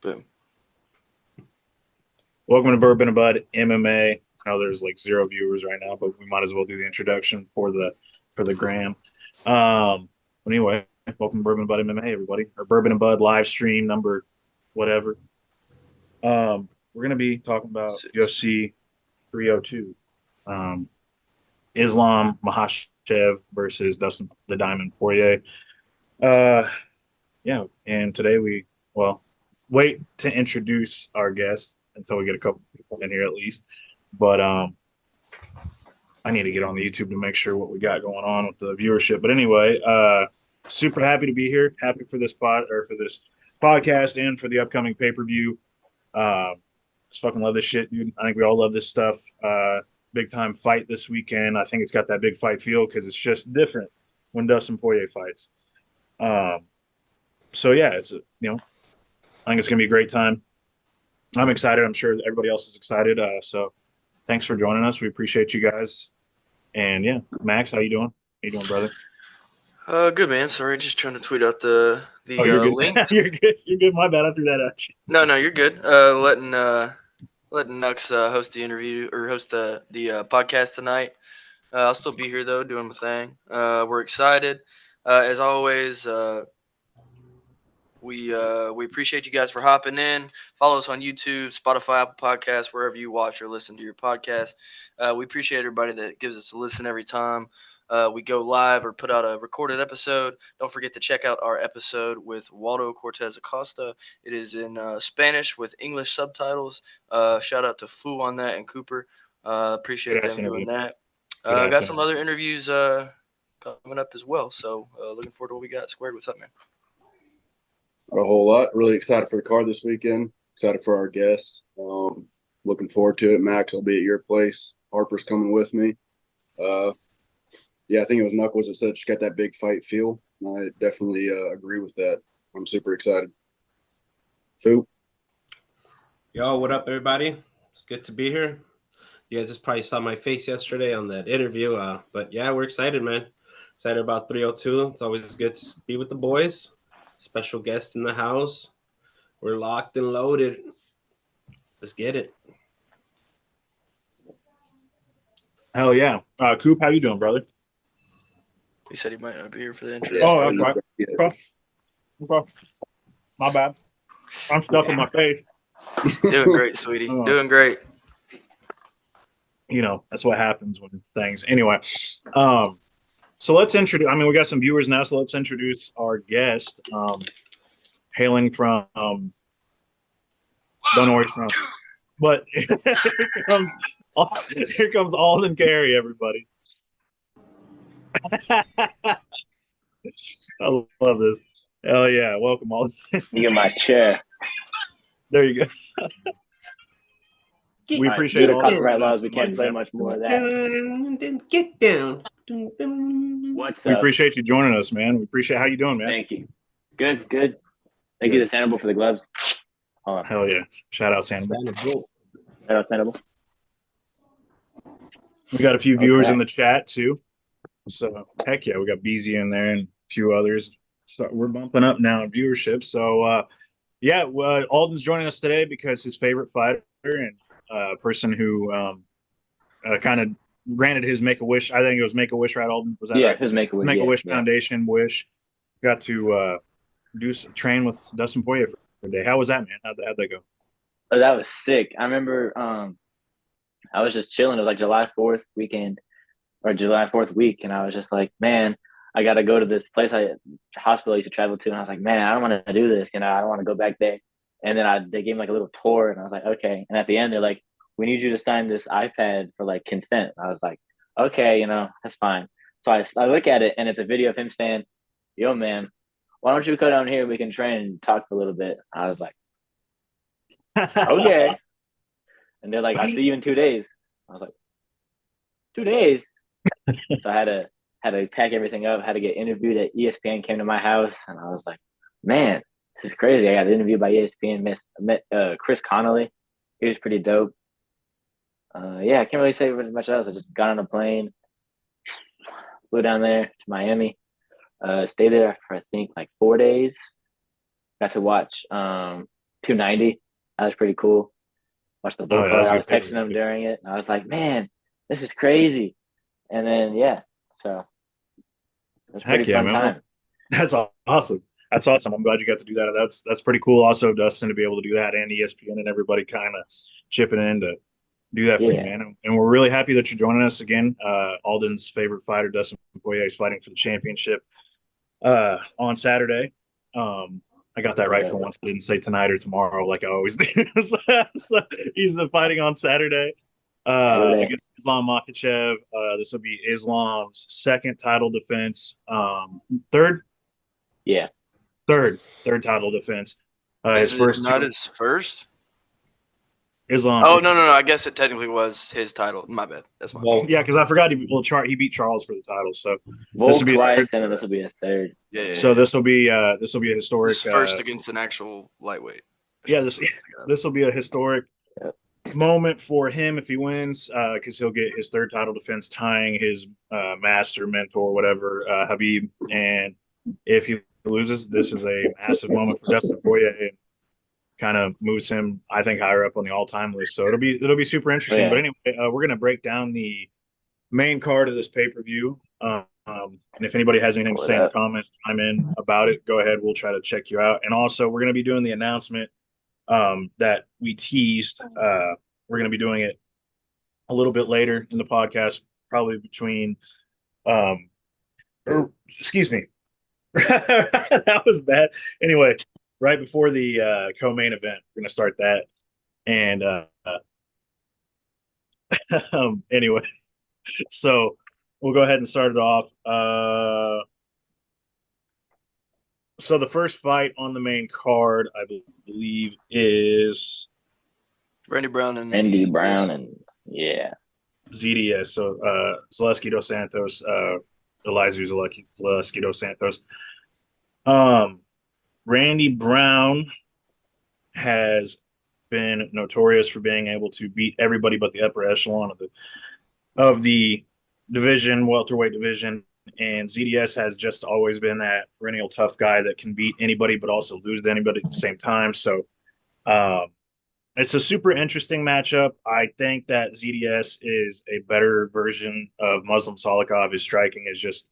Boom. Welcome to Bourbon and Bud MMA. I know there's like 0 viewers right now, but we might as well do the introduction for the gram. Anyway, welcome to Bourbon and Bud MMA, everybody. Or Bourbon and Bud live stream number whatever. We're gonna be talking about UFC 302. Islam Makhachev versus Dustin the Diamond Poirier. Yeah, and today wait to introduce our guest until we get a couple people in here at least. But I need to get on the YouTube to make sure what we got going on with the viewership. But anyway, super happy to be here. Happy for this podcast and for the upcoming pay-per-view. Just fucking love this shit, dude. I think we all love this stuff. Big time fight this weekend. I think it's got that big fight feel because it's just different when Dustin Poirier fights. So yeah, I think it's gonna be a great time. I'm excited. I'm sure everybody else is excited. So thanks for joining us. We appreciate you guys. And yeah, Max, how you doing? How you doing, brother? Good, man. Sorry, just trying to tweet out the You're good. link. You're good. You're good. My bad. I threw that at you. No, you're good. Letting Nux host the interview or host the podcast tonight. I'll still be here though, doing my thing. We're excited. As always, we appreciate you guys for hopping in. Follow us on YouTube, Spotify, Apple Podcasts, wherever you watch or listen to your podcast. We appreciate everybody that gives us a listen every time we go live or put out a recorded episode. Don't forget to check out our episode with Waldo Cortez Acosta. It is in Spanish with English subtitles. Shout out to Fu on that and Cooper. Appreciate them doing that. Got some other interviews coming up as well. So looking forward to what we got. Squared, what's up, man? A whole lot. Really excited for the card this weekend. Excited for our guests. Looking forward to it. Max, I'll be at your place. Harper's coming with me. Yeah, I think it was Knuckles that said she got that big fight feel. I definitely agree with that. I'm super excited. Fu? Yo, what up, everybody? It's good to be here. You guys just probably saw my face yesterday on that interview. But yeah, we're excited, man. Excited about 302. It's always good to be with the boys. Special guest in the house. We're locked and loaded. Let's get it. Hell yeah. Coop, how you doing, brother? He said he might not be here for the intro. Oh, that's right. Okay. My bad. I'm stuffing my face. Doing great, sweetie. Doing great. You know, that's what happens when things. Anyway, so let's introduce. I mean, we got some viewers now, so let's introduce our guest. Hailing from, don't know where he's from, but here comes Alden, Cary, everybody. I love this. Hell yeah! Welcome, Alden. You in my chair. There you go. We appreciate all the copyright laws. We can't play much more of that. Get down. What's up? We appreciate you joining us, man. We appreciate how you doing, man. Thank you. Good. Thank you to Sanibel for the gloves. Hold on. Hell yeah! Shout out Sanibel. Shout out Sanibel. We got a few viewers in the chat too. So heck yeah, we got BZ in there and a few others. So we're bumping up now in viewership. So yeah, Alden's joining us today because his favorite fighter and person who kind of granted his Make-A-Wish. I think it was Make-A-Wish, right, Alden? Was that right? His Make-A-Wish. Make-A-Wish Foundation wish. Got to train with Dustin Poirier for a day. How was that, man? How'd that go? Oh, that was sick. I remember I was just chilling. It was like July 4th weekend or July 4th week, and I was just like, man, I got to go to this hospital I used to travel to, and I was like, man, I don't want to do this. I don't want to go back there. And then they gave me like a little tour, and I was like, okay. And at the end, they're like, we need you to sign this iPad for like consent. And I was like, okay, that's fine. So I look at it, and it's a video of him saying, yo, man, why don't you go down here? We can train and talk for a little bit. I was like, okay. And they're like, I'll see you in 2 days. I was like, 2 days? So I had to pack everything up, had to get interviewed at ESPN, came to my house, and I was like, man, this is crazy. I got interviewed by ESPN, met Chris Connolly. He was pretty dope. Yeah, I can't really say much else. I just got on a plane, flew down there to Miami, stayed there for I think like 4 days. Got to watch 290. That was pretty cool. Watched the bull Oh, yeah, fight. that's a I good was texting pay-per-view him too. during it, and I was like, man, this is crazy. And then, so it was a pretty Heck yeah, fun man. Well, time. that's awesome. That's awesome. I'm glad you got to do that. That's pretty cool. Also, Dustin, to be able to do that, and ESPN and everybody kind of chipping in to do that for you, Yeah. man. And we're really happy that you're joining us again. Alden's favorite fighter, Dustin Poirier, is fighting for the championship on Saturday. I got that right Yeah. for once. I didn't say tonight or tomorrow like I always do. So he's fighting on Saturday Saturday. against Islam Makhachev. This will be Islam's second title defense. Third, Yeah. third title defense. His Is it first not two, his first? Islam. Oh, It's no. I guess it technically was his title. My bad. That's my fault. yeah, because I forgot he beat Charles for the title. So this will Volk be his third. twice, and then this will be a third. So Yeah. this will be a historic. His first against an actual lightweight. Yeah, this will be a historic Yep. moment for him if he wins, because he'll get his third title defense, tying his master, mentor, whatever, Habib. And if he loses, this is a massive moment for Dustin Poirier and kind of moves him, I think, higher up on the all-time list. So it'll be super Oh, interesting. yeah. But anyway, we're gonna break down the main card of this pay-per-view. And if anybody has anything to Pull it say in the up. comments, chime in about it. Go ahead. We'll try to check you out. And also, we're going to be doing the announcement that we teased. We're going to be doing it a little bit later in the podcast, probably between, excuse me, that was bad. Anyway, right before the co-main event, we're going to start that. And anyway, so we'll go ahead and start it off. So the first fight on the main card, I believe, is Randy Brown and Randy yes. Brown, and yeah. ZDS. So Zaleski dos Santos, Elizu Zaleski dos Santos. Randy Brown has been notorious for being able to beat everybody but the upper echelon of the division, welterweight division. And ZDS has just always been that perennial tough guy that can beat anybody but also lose to anybody at the same time. So it's a super interesting matchup. I think that ZDS is a better version of Muslim Salikov. His striking is just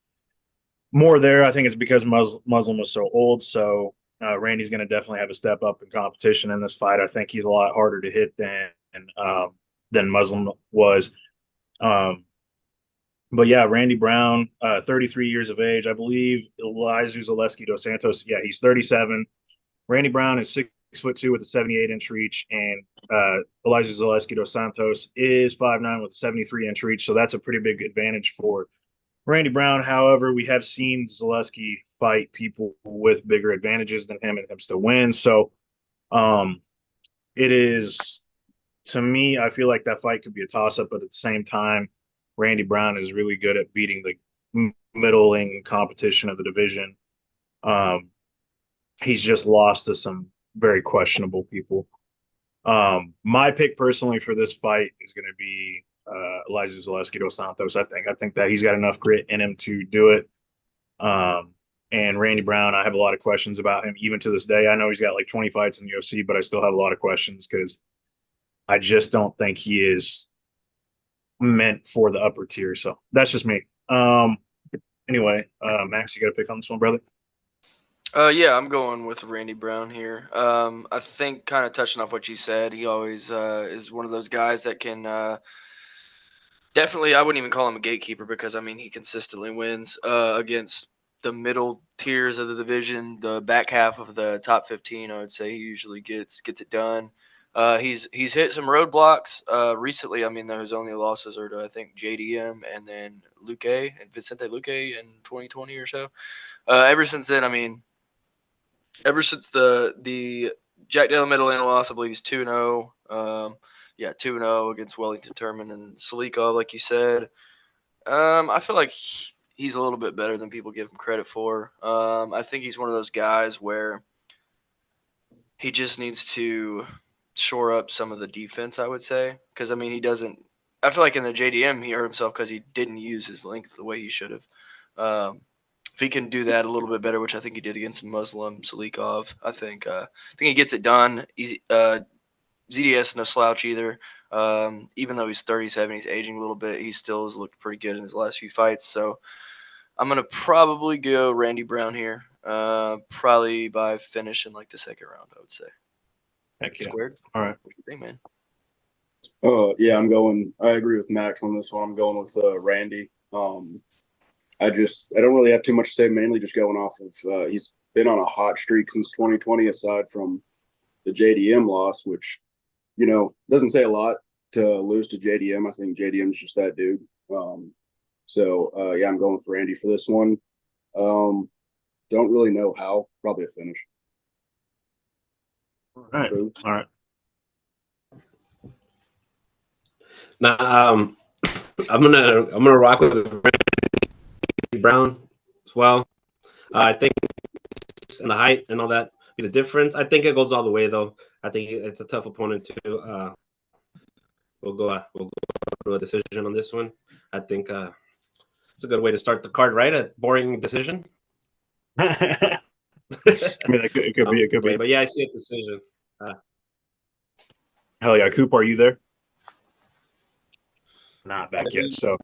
more there. I think it's because Muslim was so old. So Randy's going to definitely have a step up in competition in this fight. I think he's a lot harder to hit than Muslim was. But yeah, Randy Brown, 33 years of age, I believe. Elizu Zaleski dos Santos, yeah, he's 37. Randy Brown is 6'2" with a 78-inch reach, and Elizu Zaleski dos Santos is 5'9" with a 73-inch reach. So that's a pretty big advantage for Randy Brown. However, we have seen Zaleski fight people with bigger advantages than him and him still win. So it is, to me, I feel like that fight could be a toss-up, but at the same time, Randy Brown is really good at beating the middling competition of the division. He's just lost to some very questionable people. My pick personally for this fight is going to be Elizu Zaleski dos Santos. I think that he's got enough grit in him to do it. And Randy Brown, I have a lot of questions about him even to this day. I know he's got like 20 fights in the UFC, but I still have a lot of questions because I just don't think he is meant for the upper tier. So that's just me. Anyway, Max, you got to pick on this one, brother. Yeah, I'm going with Randy Brown here. I think kind of touching off what you said, he always is one of those guys that can definitely. I wouldn't even call him a gatekeeper because I mean he consistently wins against the middle tiers of the division, the back half of the top 15. I would say he usually gets it done. He's hit some roadblocks recently. I mean, his only losses are to I think JDM and then Luque and Vicente Luque in 2020 or so. Ever since then, I mean, ever since the Jack Della Middletown loss, I believe he's 2-0. Yeah, 2-0 against Wellington Turman and Salikov, like you said. I feel like he's a little bit better than people give him credit for. I think he's one of those guys where he just needs to shore up some of the defense, I would say. Because, I mean, he doesn't – I feel like in the JDM he hurt himself because he didn't use his length the way he should have. if he can do that a little bit better, which I think he did against Muslim Salikov, I think he gets it done. ZDS no slouch either. Even though he's 37, he's aging a little bit. He still has looked pretty good in his last few fights. So I'm gonna probably go Randy Brown here. Probably by finish in like the second round, I would say. Heck yeah. Squared. All right. What do you think, man? Yeah, I agree with Max on this one. I'm going with Randy. I don't really have too much to say, mainly just going off of he's been on a hot streak since 2020, aside from the JDM loss, which, doesn't say a lot to lose to JDM. I think JDM's just that dude. Yeah, I'm going for Randy for this one. Don't really know how. Probably a finish. All right. All right. Now, I'm gonna rock with Randy Brown as well. I think in the height and all that be the difference. I think it goes all the way though. I think it's a tough opponent too. We'll go to a decision on this one. I think it's a good way to start the card, right? A boring decision. I mean, it could be. But yeah, I see a decision. Hell yeah, Coop, are you there? Not back yet. So,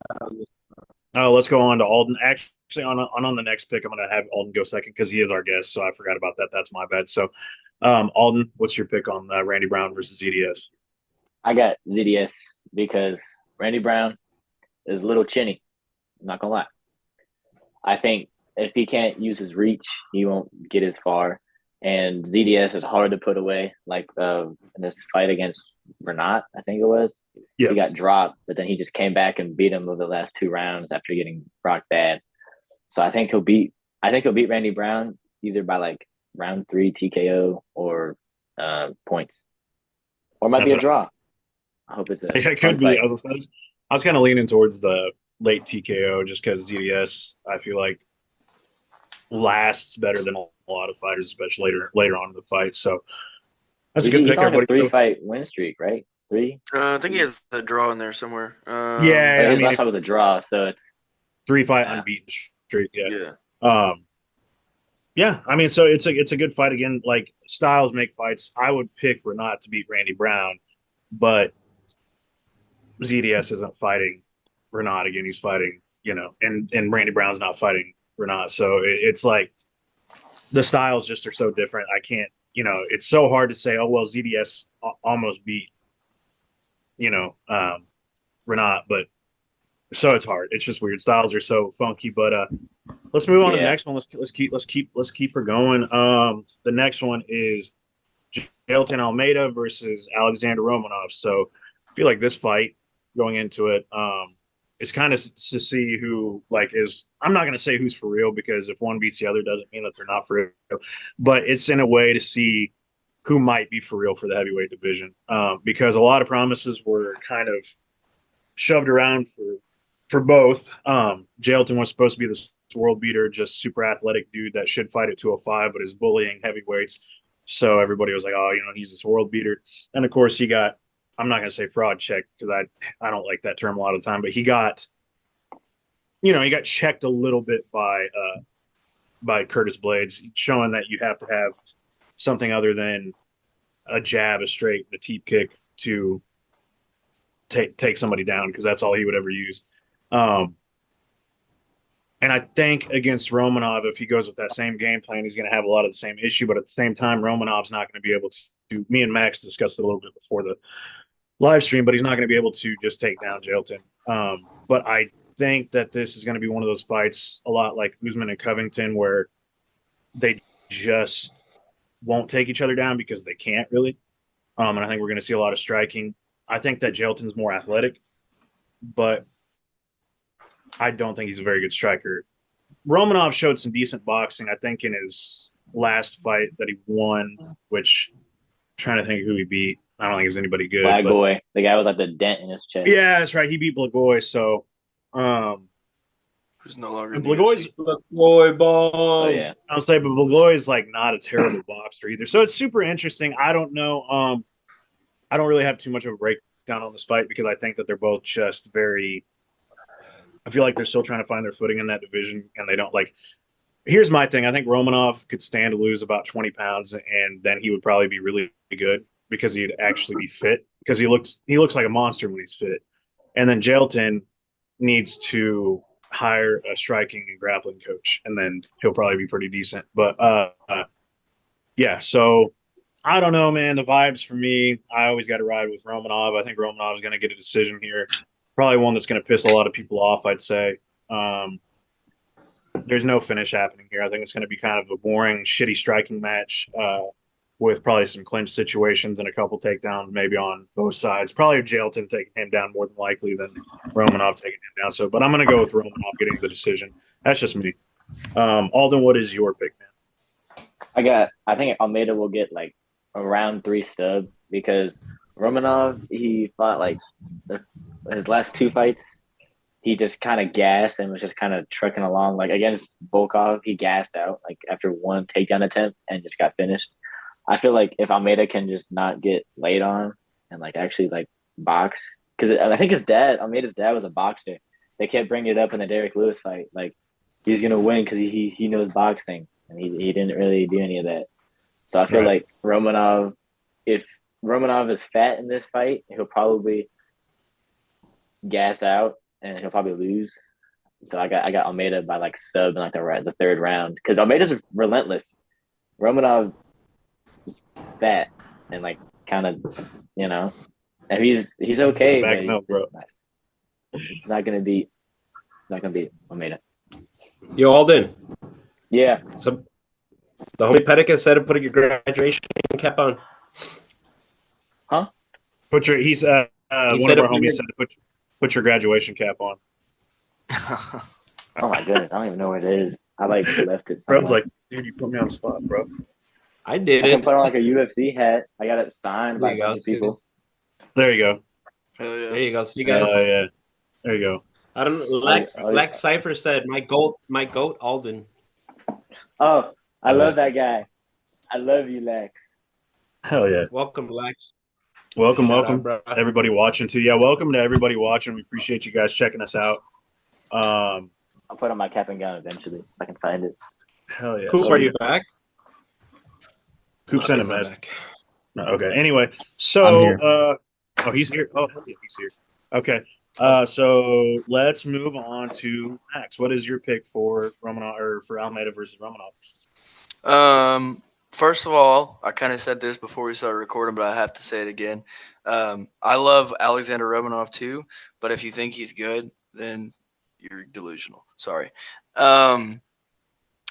let's go on to Alden. Actually, on the next pick, I'm going to have Alden go second because he is our guest. So I forgot about that. That's my bad. So, Alden, what's your pick on Randy Brown versus ZDS? I got ZDS because Randy Brown is a little chinny. I'm not gonna lie. I think if he can't use his reach, he won't get as far. And ZDS is hard to put away. Like in this fight against Renat, I think it was. Yeah. He got dropped, but then he just came back and beat him over the last 2 rounds after getting rocked bad. So I think he'll beat Randy Brown either by like round 3 TKO or points, or it might be a draw. I hope it's a. It could be. I was kind of leaning towards the late TKO just because ZDS, I feel like, lasts better than a lot of fighters, especially later on in the fight. So that's a good pick. He's on a 3-fight win streak, right? 3. I think he has a draw in there somewhere. Yeah, his last fight was a draw, so it's 3-fight unbeaten streak. Yeah. Yeah, I mean, so it's a good fight again. Like, styles make fights. I would pick Renat to beat Randy Brown, but ZDS isn't fighting Renat again. He's fighting, and Randy Brown's not fighting Renat. So it's like the styles just are so different. I can't, it's so hard to say, oh, well, ZDS almost beat, Renat, but so it's hard. It's just weird. Styles are so funky, but let's move on to the next one. Let's keep her going. The next one is Jailton Almeida versus Alexander Romanov. So I feel like this fight going into it is kind of to see who is. I'm not going to say who's for real because if one beats the other doesn't mean that they're not for real. But it's in a way to see who might be for real for the heavyweight division because a lot of promises were kind of shoved around for both. Jailton was supposed to be this world beater, just super athletic dude that should fight at 205, but is bullying heavyweights. So everybody was like, oh, he's this world beater. And of course he got, I'm not going to say fraud checked because I don't like that term a lot of the time, but he got checked a little bit by Curtis Blades, showing that you have to have something other than a jab, a straight, a teep kick to take somebody down because that's all he would ever use. And I think against Romanov, if he goes with that same game plan, he's going to have a lot of the same issue. But at the same time, Romanov's not going to be able to. Me and Max discussed it a little bit before the live stream, but he's not going to be able to just take down Jailton. But I think that this is going to be one of those fights, a lot like Usman and Covington, where they just won't take each other down because they can't really. And I think we're going to see a lot of striking. I think that Jailton's more athletic, but I don't think he's a very good striker. Romanov showed some decent boxing, I think, in his last fight that he won, which I'm trying to think who he beat. I don't think there's anybody good. Blagoy, the guy with the dent in his chest. Yeah, that's right. He beat Blagoy, so who's no longer in Blagoy's Blagoy ball. Oh yeah. I'll say, but Blagoy is not a terrible boxer either. So it's super interesting. I don't know. I don't really have too much of a breakdown on this fight because I think that they're both just very. I feel like they're still trying to find their footing in that division, and they don't Here's my thing. I think Romanov could stand to lose about 20 pounds, and then he would probably be really good because he'd actually be fit because he looks like a monster when he's fit. And then Jailton needs to hire a striking and grappling coach, and then he'll probably be pretty decent. But yeah, so I don't know, man. The vibes for me, I always got to ride with Romanov. I think Romanov is going to get a decision here. Probably one that's going to piss a lot of people off, I'd say. There's no finish happening here. I think it's going to be kind of a boring, shitty striking match with probably some clinch situations and a couple takedowns maybe on both sides. Probably Jailton taking him down more than likely than Romanov taking him down. So, but I'm going to go with Romanov getting the decision. That's just me. Alden, what is your pick, man? I think Almeida will get like a round 3 stub because Romanov, he fought like his last 2 fights. He just kind of gassed and was just kind of trucking along. Like against Volkov, he gassed out like after 1 takedown attempt and just got finished. I feel like if Almeida can just not get laid on and like actually like box, because I think Almeida's dad was a boxer. They kept bringing it up in the Derek Lewis fight. Like he's gonna win because he knows boxing, and he didn't really do any of that. So I feel like if Romanov is fat in this fight, he'll probably gas out and he'll probably lose. So I got Almeida by like sub in like the 3rd round because Almeida's relentless. Romanov is fat and like kind of and he's okay, but he's not gonna beat Almeida. Yo, Alden. Yeah. So the homie Pedicus said to put your graduation cap on. Huh? One of our homies said to put your graduation cap on. Oh my goodness, I don't even know where it is. I like left it. Bro, I was like, dude, you put me on the spot, bro. I did I it. can put on like a UFC hat. I got it signed by people. There you go. Hell yeah. There you go. See you guys. Yeah. There you go. I don't know. Lex Cypher said my goat Alden. Oh, I love that guy. I love you, Lex. Hell yeah. Welcome, Lex. Welcome, bro. everybody watching too. Yeah, welcome to everybody watching. We appreciate you guys checking us out. I'll put on my cap and gown eventually if I can find it. Hell yeah. Coop, are you back? Coop sent a message. No, okay. Anyway, so he's here. Oh, he's here. Okay. So let's move on to Max. What is your pick for Romanov or for Almeida versus Romanov? First of all, I kind of said this before we started recording, but I have to say it again. I love Alexander Romanov too, but if you think he's good, then you're delusional. Sorry.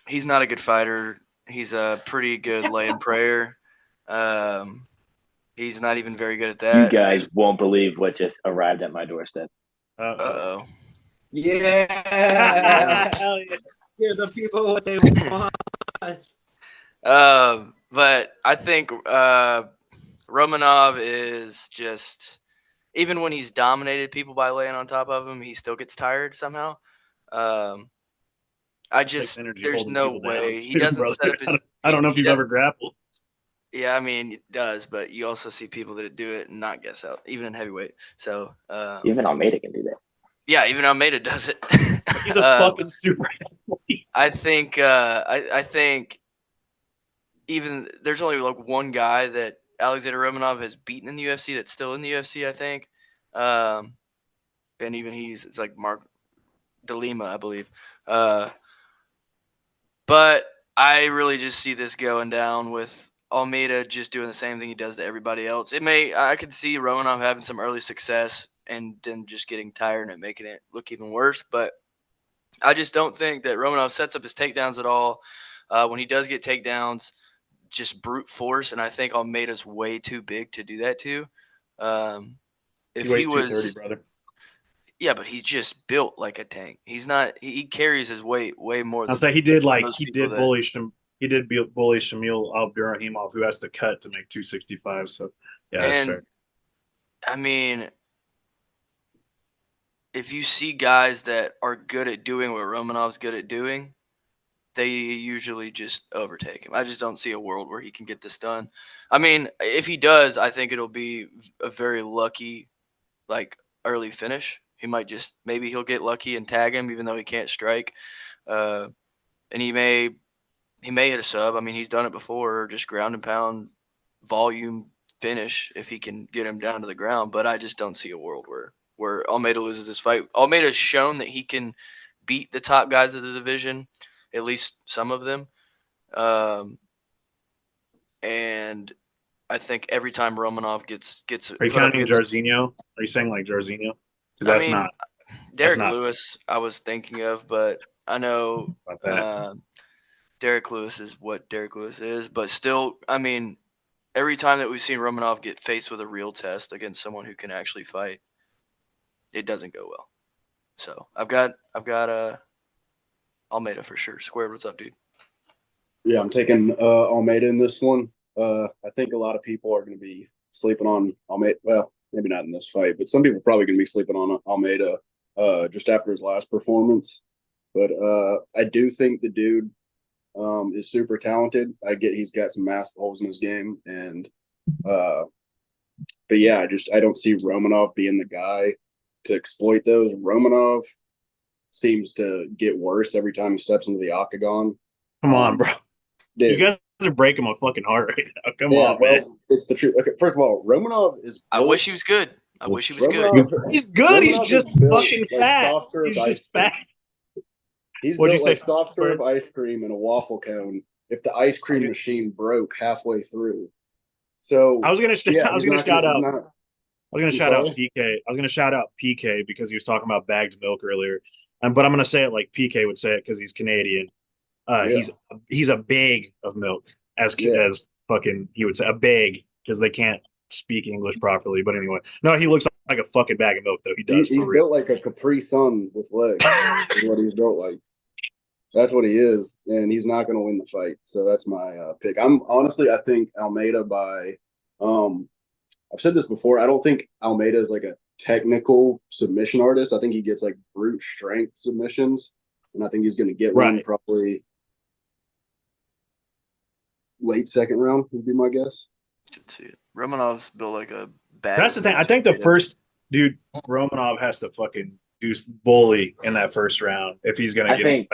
He's not a good fighter. He's a pretty good lay-in prayer. He's not even very good at that. You guys won't believe what just arrived at my doorstep. Uh-oh. Yeah. Hell yeah. Give the people what they want. But I think Romanov is just, even when he's dominated people by laying on top of him, he still gets tired somehow. There's no way. He doesn't set up his. I don't know if you've ever grappled. Yeah, I mean, it does, but you also see people that do it and not gas out, even in heavyweight. So even Almeida can do that. Yeah, even Almeida does it. He's a fucking super athlete. I think even there's only like one guy that Alexander Romanov has beaten in the UFC that's still in the UFC, I think. And even it's like Mark DeLima, I believe. But I really just see this going down with Almeida just doing the same thing he does to everybody else. I could see Romanov having some early success and then just getting tired and it making it look even worse. But I just don't think that Romanov sets up his takedowns at all. When he does get takedowns, just brute force, and I think Almeida's way too big to do that to. If he was 230, brother. Yeah, but he's just built like a tank. He's not. He carries his weight way more. I'll say he did bully Shamil Abdurrahimov, who has to cut to make 265. So yeah, that's fair. I mean, if you see guys that are good at doing what Romanov's good at doing, they usually just overtake him. I just don't see a world where he can get this done. I mean, if he does, I think it'll be a very lucky, like, early finish. He might maybe he'll get lucky and tag him, even though he can't strike. and he may hit a sub. I mean, he's done it before, or just ground and pound volume finish if he can get him down to the ground. But I just don't see a world where Almeida loses this fight. Almeida's shown that he can beat the top guys of the division, at least some of them. And I think every time Romanov gets Are you put up counting against, Jairzinho? Are you saying like Jairzinho? Because I that's mean, not Derek not Lewis, I was thinking of, but I know about that. Derek Lewis is what Derek Lewis is, but still, I mean, every time that we've seen Romanov get faced with a real test against someone who can actually fight, it doesn't go well. So I've got Almeida for sure. Squared, what's up, dude? Yeah, I'm taking Almeida in this one. I think a lot of people are going to be sleeping on Almeida. Well, maybe not in this fight, but some people probably going to be sleeping on Almeida just after his last performance. But I do think the dude is super talented. I get he's got some massive holes in his game, and but yeah, I don't see Romanov being the guy to exploit those. Romanov seems to get worse every time he steps into the octagon. Come on, bro. Dude, you guys are breaking my fucking heart right now. Come yeah, on, man. well, it's the truth. Okay, first of all, Romanov is. I built- wish he was good. I wish he was good. He's good. He's Romanov just is built fucking like fat. soft serve He's ice just cream. fat. He's What'd built you like say, soft serve Bird? ice cream in a waffle cone. If the ice cream Okay. machine broke halfway through, so I was gonna yeah, I was he's gonna not shout out. he's not- I was gonna I'm shout out sorry? PK. I was gonna shout out PK because he was talking about bagged milk earlier. But I'm gonna say it like PK would say it because he's Canadian. Yeah, He's a bag of milk yeah. as fucking he would say a bag because they can't speak English properly. But anyway, no, he looks like a fucking bag of milk though. He does He's for real. built like a Capri Sun with legs. Is what he's built like. That's what he is, and he's not going to win the fight. So that's my pick. I think Almeida by. I've said this before. I don't think Almeida is like a technical submission artist. I think he gets like brute strength submissions, and I think he's going to get one Right. probably late second round would be my guess. Should see it. Romanov's built like a bag. That's the thing. I think the first dude Romanov has to fucking do bully in that first round if he's gonna I get think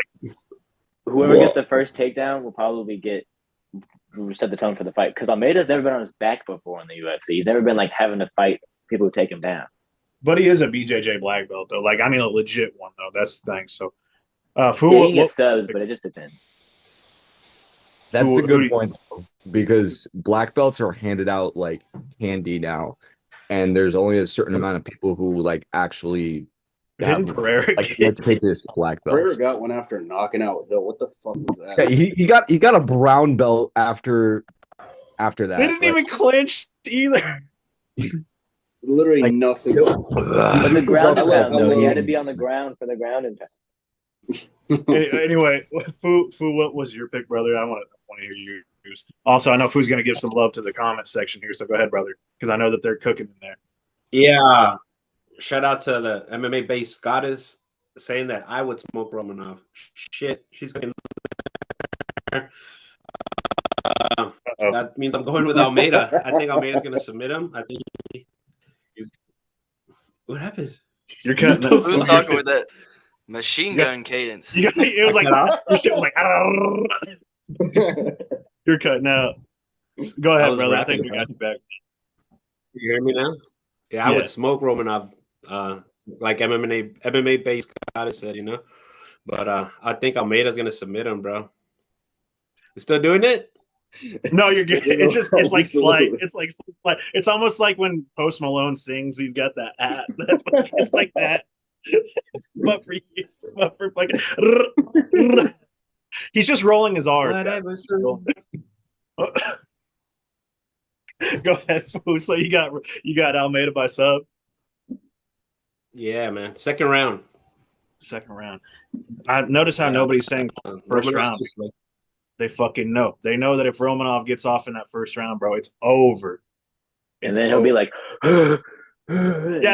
whoever gets the first takedown will probably set the tone for the fight because Almeida's never been on his back before in the UFC. He's never been like having to fight people who take him down. But he is a BJJ black belt though. Like I mean a legit one though. That's the thing. So Yeah, he can get subs, but it just depends. That's a good point though, because black belts are handed out like candy now, and there's only a certain amount of people who like actually Didn't have Pereira like let's take this black belt. Pereira got one after knocking out Hill. What the fuck was that? Yeah, he got a brown belt after that. They didn't even clinch either. Literally Like, nothing. But the ground and pound, though, he had to be on the Ground. ground for the ground and pound. Anyway, Fu, what was your pick, brother? I want to hear yours. Also, I know Fu's going to give some love to the comment section here, so go ahead, brother, because I know that they're cooking in there. Yeah. Shout out to the MMA based goddess saying that I would smoke Romanov. Shit, she's going that means I'm going with Almeida. I think Almeida's going to submit him. I think he's. What happened? You're cutting Who was talking with that machine gun cadence? It was like your shit was like. You're cutting out. Go ahead, brother. I think we got you back. You hear me now? Yeah, I would smoke Romanov, like MMA based goddess said, you know. But I think Almeida's gonna submit him, bro. You still doing it? No, you're good. It's like slight. It's like slight. It's almost like when Post Malone sings, he's got that hat. It's like that. But for you, but for fucking. He's just rolling his R's. Go ahead, Fu. So you got Almeida by sub. Yeah, man. Second round. I notice how nobody's saying first Romanov's round. just like- They fucking know. They know that if Romanov gets off in that first round, bro, it's over. And then he'll be like, yeah,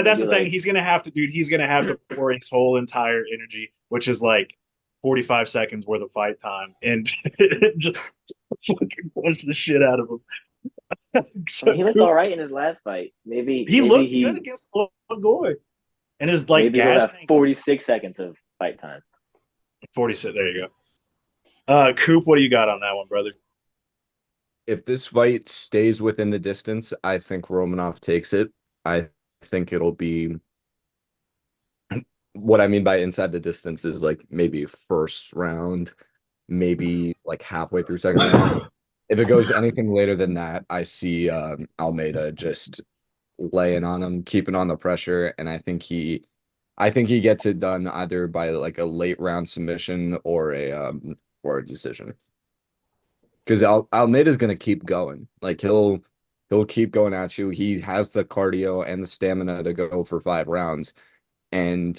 that's the thing. He's gonna have to pour his whole entire energy, which is like 45 seconds worth of fight time, and just fucking punch the shit out of him. So he looked all right in his last fight. Maybe looked good against Goy. And his like maybe gas he'll have 46 seconds of fight time. 46. There you go. Coop, what do you got on that one, brother? If this fight stays within the distance, I think Romanov takes it. I think it'll be what I mean by inside the distance is like maybe first round, maybe like halfway through second round. If it goes anything later than that, I see Almeida just laying on him, keeping on the pressure, and I think he gets it done either by like a late round submission or a decision. Because Almeida's gonna keep going. Like he'll keep going at you. He has the cardio and the stamina to go for 5 rounds, and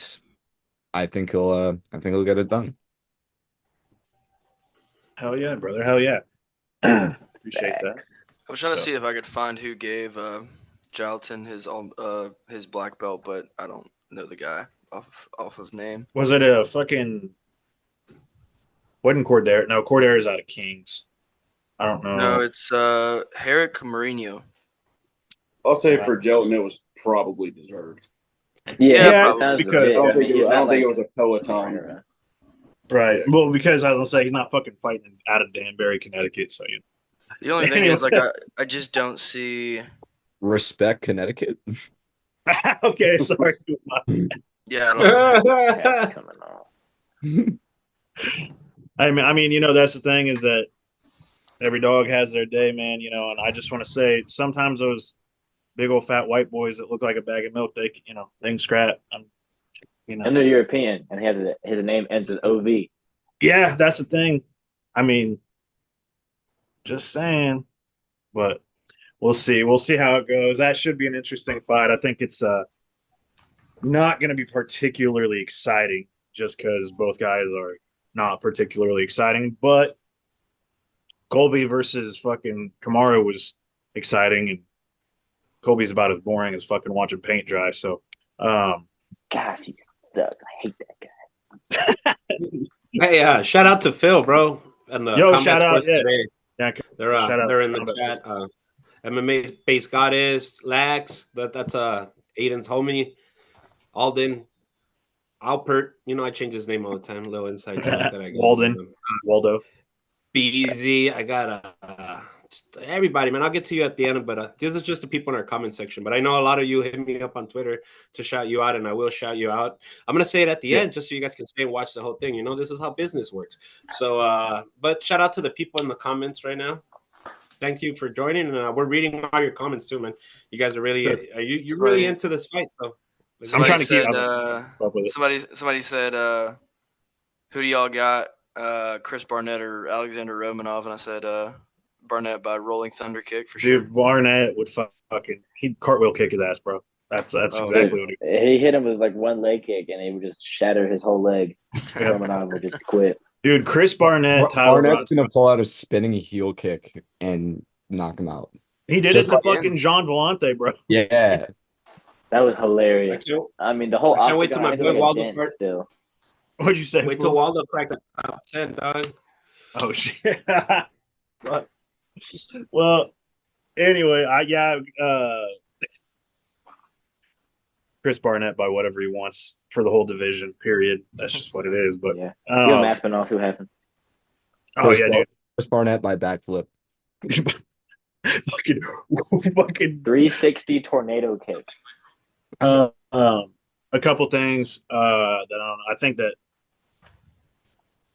I think he'll get it done. Hell yeah, brother. Hell yeah. Appreciate that. I was trying to see if I could find who gave Jalton his black belt, but I don't know the guy off of name. Was it a fucking? Wasn't Cordero? No, Cordero's out of Kings. I don't know. No, it's Herrick Mourinho. I'll say for Jelton, it was probably deserved. Yeah, sounds because I legit. don't I mean, think he's it not was a Peloton. Right. Yeah. Well, because I will say he's not fucking fighting out of Danbury, Connecticut. So you. The only thing is, like, I just don't see. Respect Connecticut. Okay, sorry. Yeah, I don't know. That's coming off. I mean, you know, that's the thing is that every dog has their day, man. You know, and I just want to say sometimes those big old fat white boys that look like a bag of milk, they can scrap. You know. And they're European, and his name ends with OV. Yeah, that's the thing. I mean, just saying, but we'll see. We'll see how it goes. That should be an interesting fight. I think it's not going to be particularly exciting just because both guys are not particularly exciting. But Colby versus fucking Kamaru was exciting, and Colby's about as boring as fucking watching paint dry. So, Gosh, he sucks. I hate that guy. Hey, shout out to Phil, bro. And the Yo, Combat shout out, Sports yeah. today. Yeah, They're in the Combat chat. MMA Base Goddess, Lax, that's Aiden's homie, Alden, Alpert. You know I change his name all the time. A little inside joke that I got. Waldo. BZ. I got just everybody, man. I'll get to you at the end, but this is just the people in our comment section. But I know a lot of you hit me up on Twitter to shout you out, and I will shout you out. I'm gonna say it at the end just so you guys can stay and watch the whole thing. You know, this is how business works. So, but shout out to the people in the comments right now. Thank you for joining, and we're reading all your comments too, man. You guys are really you're really into this fight, so. I'm trying to keep up with it. Somebody said, who do y'all got? Chris Barnett or Alexander Romanov? And I said Barnett by rolling thunder kick for sure. Dude, Barnett would he'd cartwheel kick his ass, bro. That's exactly what he hit him with like one leg kick, and he would just shatter his whole leg. Romanov would just quit. Dude, Chris Barnett's gonna pull out a spinning heel kick and knock him out. He did it to fucking Jean Vellante, bro. Yeah. That was hilarious. I mean, the whole. I can't wait till my boy Waldo crack. Still. What'd you say? Wait till Waldo crack the top 10, dog. Oh shit. Well, anyway, Chris Barnett by whatever he wants for the whole division. Period. That's just what it is. But yeah, Aspinall, who happened? Oh yeah, dude. Chris Barnett by backflip. fucking 360 tornado kick. A couple things that I think that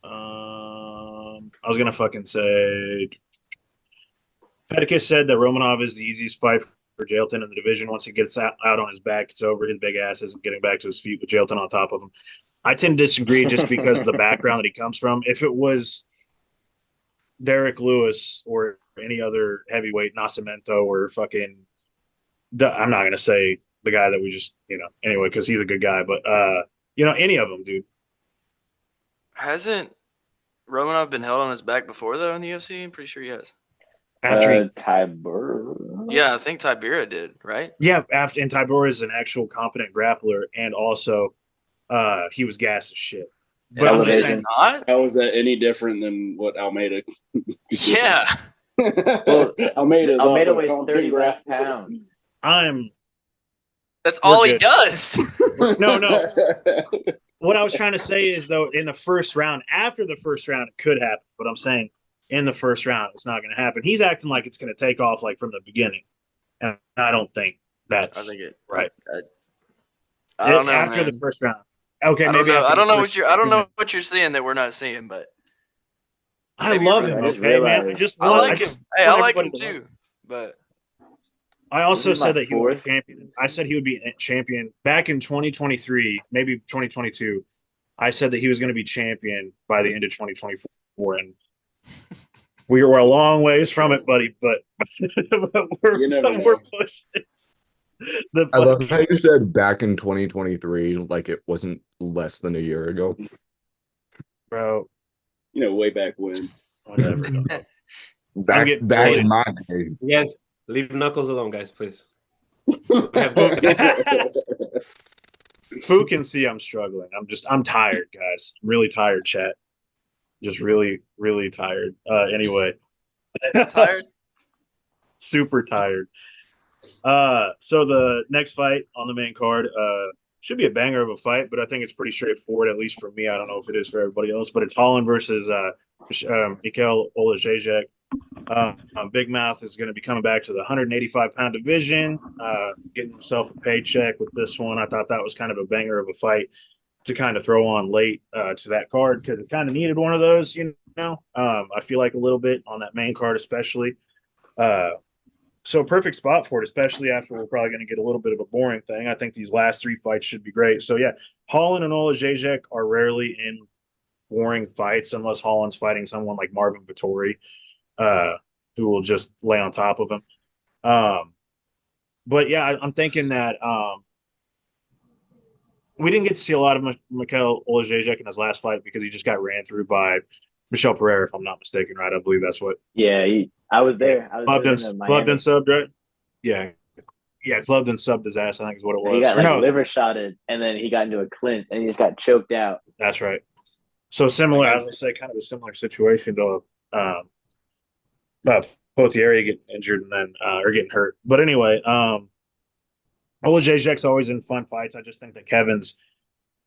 I was gonna fucking say. Pedicus said that Romanov is the easiest fight for Jailton in the division. Once he gets out on his back, it's over. His big ass isn't getting back to his feet with Jailton on top of him. I tend to disagree just because of the background that he comes from. If it was Derek Lewis or any other heavyweight, Nascimento or fucking, I'm not gonna say the guy that we just, anyway, because he's a good guy, but any of them, dude. Hasn't Romanov been held on his back before though in the UFC? I'm pretty sure he has. Tybura. Yeah, I think Tybura did, right? Yeah, and Tybura is an actual competent grappler, and also he was gas as shit. But I'm just saying, not. How is that any different than what Almeida? Yeah. Well, Almeida weighs 30 pounds. That's all he does. No. what I was trying to say is, though, in the first round, after the first round, it could happen. But I'm saying in the first round, it's not going to happen. He's acting like it's going to take off like from the beginning, and I don't think that's I think it right. I don't know, after man. the first round. Okay, I don't maybe know. after I don't the know first what you're. I don't know round. what you're seeing that we're not seeing, but I maybe love you're him. I just Okay, man. I realized just I want. like I him. just Hey, I want like everybody him to love too. But I also This is my said that he would be fourth. champion. I said he would be a champion back in 2023, maybe 2022. I said that he was going to be champion by the end of 2024, and we were a long ways from it, buddy. But, but You never we're know. pushing the I love how fucking. you said back in 2023, like it wasn't less than a year ago. Bro, Way back when. whatever. Dog. Back getting back bullied. in my day. You guys, leave Knuckles alone, guys, please. Fu can see I'm struggling. I'm tired, guys. I'm really tired, chat. Just really, really tired. Anyway. tired. Super tired. So the next fight on the main card, should be a banger of a fight, but I think it's pretty straightforward, at least for me. I don't know if it is for everybody else, but it's Holland versus Mikhail Olajejek. Big Mouth is going to be coming back to the 185-pound division, getting himself a paycheck with this one. I thought that was kind of a banger of a fight to kind of throw on late to that card because it kind of needed one of those, I feel like a little bit on that main card, especially. So perfect spot for it, especially after we're probably going to get a little bit of a boring thing. I think these last three fights should be great. So yeah, Holland and Olajejek are rarely in boring fights unless Holland's fighting someone like Marvin Vettori, who will just lay on top of him. But yeah, I'm thinking that we didn't get to see a lot of Mikhail Olajejek in his last fight because he just got ran through by Michel Pereira, if I'm not mistaken, right? I believe that's what. Yeah, I was there. I was Clubbed there and, in the clubbed Miami. and subbed, right? Yeah. Yeah, clubbed and subbed his ass, I think is what it was. He got Or like no, liver shotted, and then he got into a clinch, and he just got choked out. that's right. So similar, I was gonna say, kind of a similar situation to Potieri getting injured and then or getting hurt. But anyway, Olajejek's always in fun fights. I just think that Kevin's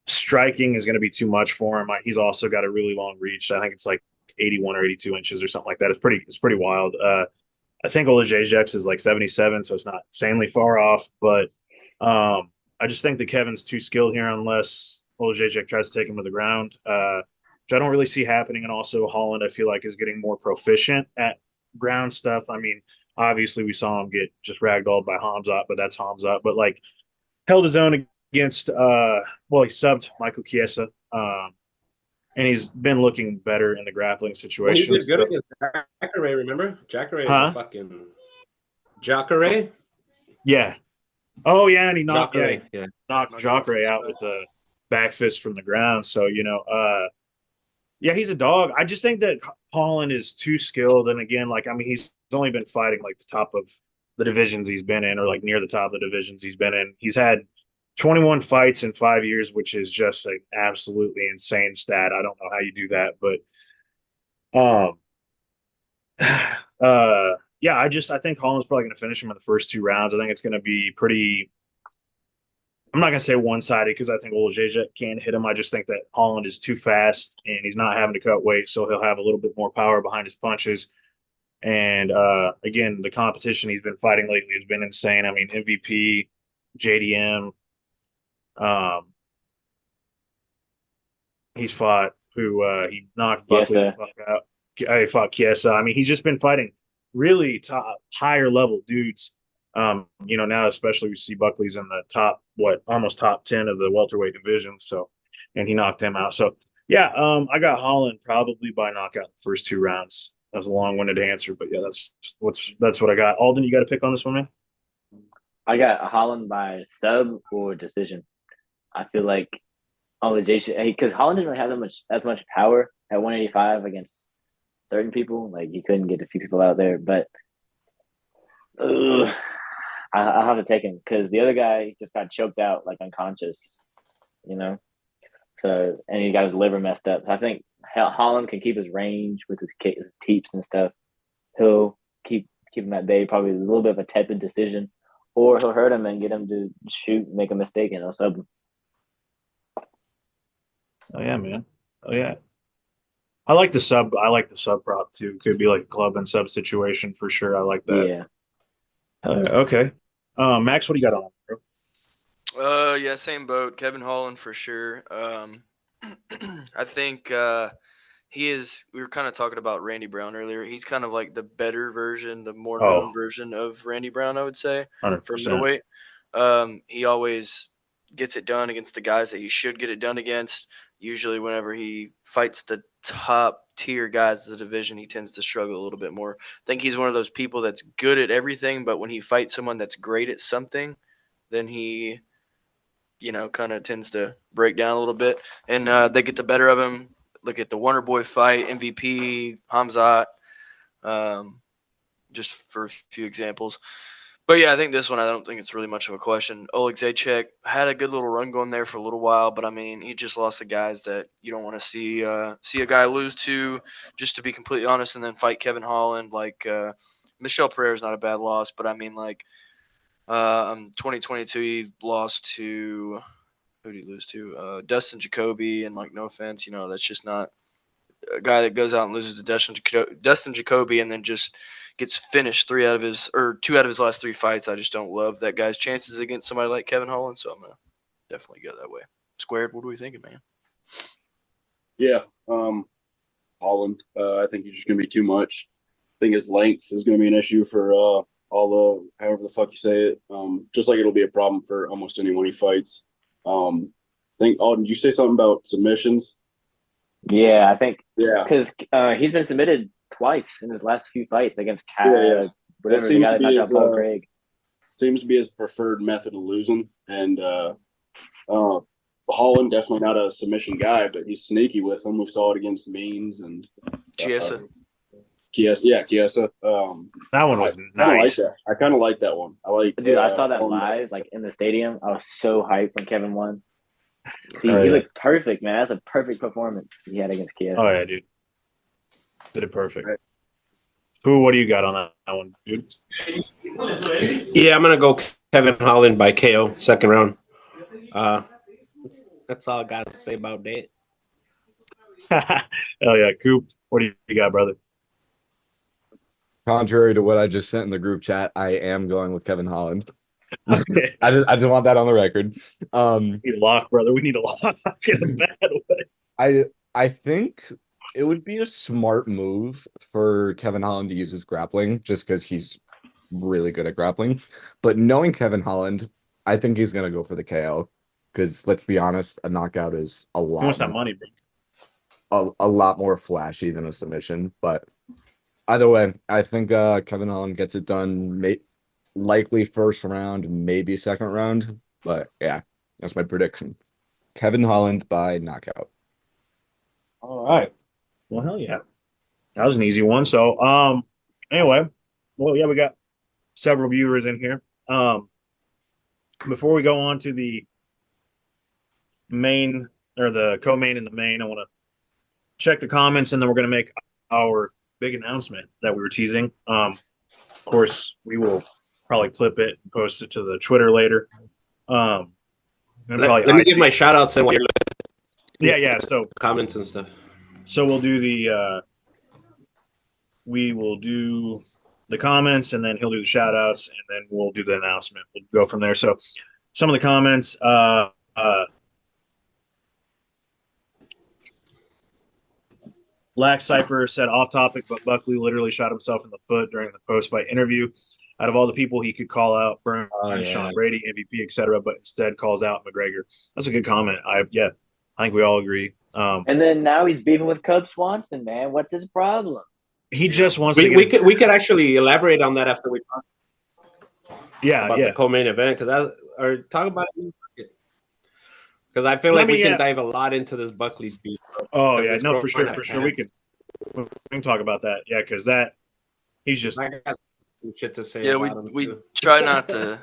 striking is going to be too much for him. He's also got a really long reach. I think it's like 81 or 82 inches or something like that. It's pretty wild. I think Olajejek's is like 77, so it's not insanely far off. But I just think that Kevin's too skilled here unless Olajejek tries to take him to the ground, which I don't really see happening. And also Holland, I feel like, is getting more proficient at ground stuff. I mean, obviously we saw him get just ragdolled by Hamzat, but that's Hamzat. But like held his own against he subbed Michael Chiesa. And he's been looking better in the grappling situation. He did good against Jacare, remember? Jacare is a fucking Jacare? Yeah. Oh yeah, and he knocked Jacare, knocked Jacare out with the back fist from the ground. So, yeah, he's a dog. I just think that Holland is too skilled. And again, he's only been fighting like the top of the divisions he's been in, or like near the top of the divisions he's been in. He's had 21 fights in 5 years, which is just an absolutely insane stat. I don't know how you do that, but yeah, I think Holland's probably going to finish him in the first two rounds. I think it's going to be pretty. I'm not going to say one-sided because I think Olajejek can hit him. I just think that Holland is too fast and he's not having to cut weight, so he'll have a little bit more power behind his punches. And again, the competition he's been fighting lately has been insane. I mean, MVP, JDM. He's fought he knocked Buckley the fuck out. He fought Chiesa. I mean, he's just been fighting really top, higher level dudes. Now especially we see Buckley's in the top, almost top 10 of the welterweight division. So, and he knocked him out. So, yeah, I got Holland probably by knockout the first two rounds. That was a long-winded answer, but yeah, that's what I got. Alden, you got to pick on this one, man? I got Holland by sub or decision. I feel like Olajejek, because Holland didn't really have as much power at 185 against certain people. Like he couldn't get a few people out there, but I'll have to take him because the other guy just got choked out, like unconscious, So, and he got his liver messed up. So I think Holland can keep his range with his teeps and stuff. He'll keep him at bay, probably a little bit of a tepid decision, or he'll hurt him and get him to shoot, make a mistake, and he'll sub him. Oh yeah, man. Oh yeah. I like the sub. I like the sub prop too. Could be like a club and sub situation for sure. I like that. Yeah. Okay. Max, what do you got on, bro? Yeah, same boat. Kevin Holland for sure. I think he is. We were kind of talking about Randy Brown earlier. He's kind of like the better version, the more known Oh, version of Randy Brown, I would say, for 100%. middleweight. He always gets it done against the guys that he should get it done against. Usually, whenever he fights the top tier guys of the division, he tends to struggle a little bit more. I think he's one of those people that's good at everything, but when he fights someone that's great at something, then he kind of tends to break down a little bit, and they get the better of him. Look at the Wonder Boy fight, MVP, Hamzat, just for a few examples. But yeah, I think this one, I don't think it's really much of a question. Oleg Zaychek had a good little run going there for a little while, but I mean, he just lost the guys that you don't want to see a guy lose to, just to be completely honest, and then fight Kevin Holland. Like Michelle Pereira is not a bad loss, but I mean, like 2022, he lost to who did he lose to? Dustin Jacoby, and like no offense, that's just not a guy that goes out and loses to Dustin Jacoby and then just gets finished 2 out of his last 3 fights. I just don't love that guy's chances against somebody like Kevin Holland, so I'm gonna definitely go that way. Squared, what are we thinking, man? Yeah, Holland. I think he's just going to be too much. I think his length is going to be an issue for all the however the fuck you say it. Just like it'll be a problem for almost anyone he fights. I think Alden, did you say something about submissions? Yeah, I think Yeah, because he's been submitted twice in his last few fights against yeah. That whatever the seems guy to that be knocked out Paul Craig. seems to be his preferred method of losing. And Holland definitely not a submission guy, but he's sneaky with them. We saw it against Means and Chiesa. Chiesa. Yeah, Chiesa. That one was I kind of like nice. that. I kind of like that one. I like. Dude, I saw that Holland. live, like in the stadium. I was so hyped when Kevin won. He Oh, yeah. looked perfect, man. That's a perfect performance he had against Chiesa. Oh yeah, dude. Did it perfect. Right. Who? What do you got on that one, dude? Yeah, I'm gonna go Kevin Holland by KO, second round. That's all I got to say about that. Hell yeah, Coop. What do you got, brother? Contrary to what I just sent in the group chat, I am going with Kevin Holland. I just want that on the record. We need a lock, brother. We need a lock in a bad way. I think it would be a smart move for Kevin Holland to use his grappling, just because he's really good at grappling. But knowing Kevin Holland, I think he's gonna go for the KO. Because let's be honest, a knockout is He wants that money, bro. a lot more flashy than a submission. But either way, I think Kevin Holland gets it done. Likely first round, maybe second round. But yeah, that's my prediction. Kevin Holland by knockout. All right. Well, hell yeah. That was an easy one. So, anyway, well, yeah, we got several viewers in here. Before we go on to the main or the co-main and the main, I want to check the comments, and then we're going to make our big announcement that we were teasing. Of course, we will probably clip it and post it to the Twitter later. Let me give my shout outs and yeah. So comments and stuff. So we'll do we will do the comments, and then he'll do the shout outs, and then we'll do the announcement. We'll go from there. So some of the comments, Lax Cypher said off topic, but Buckley literally shot himself in the foot during the post-fight interview. Out of all the people he could call out, Burns, Sean Brady, MVP, etc., but instead calls out McGregor. That's a good comment. I think we all agree. And then now he's beefing with Cub Swanson, man. What's his problem? He just wants we, to. We could actually elaborate on that after we talk. About the co-main event, or talk about it because I feel like we can dive a lot into this Buckley beef. Oh yeah, no, for sure, we can talk about that. Yeah, because he's just shit to say. Yeah, we try not to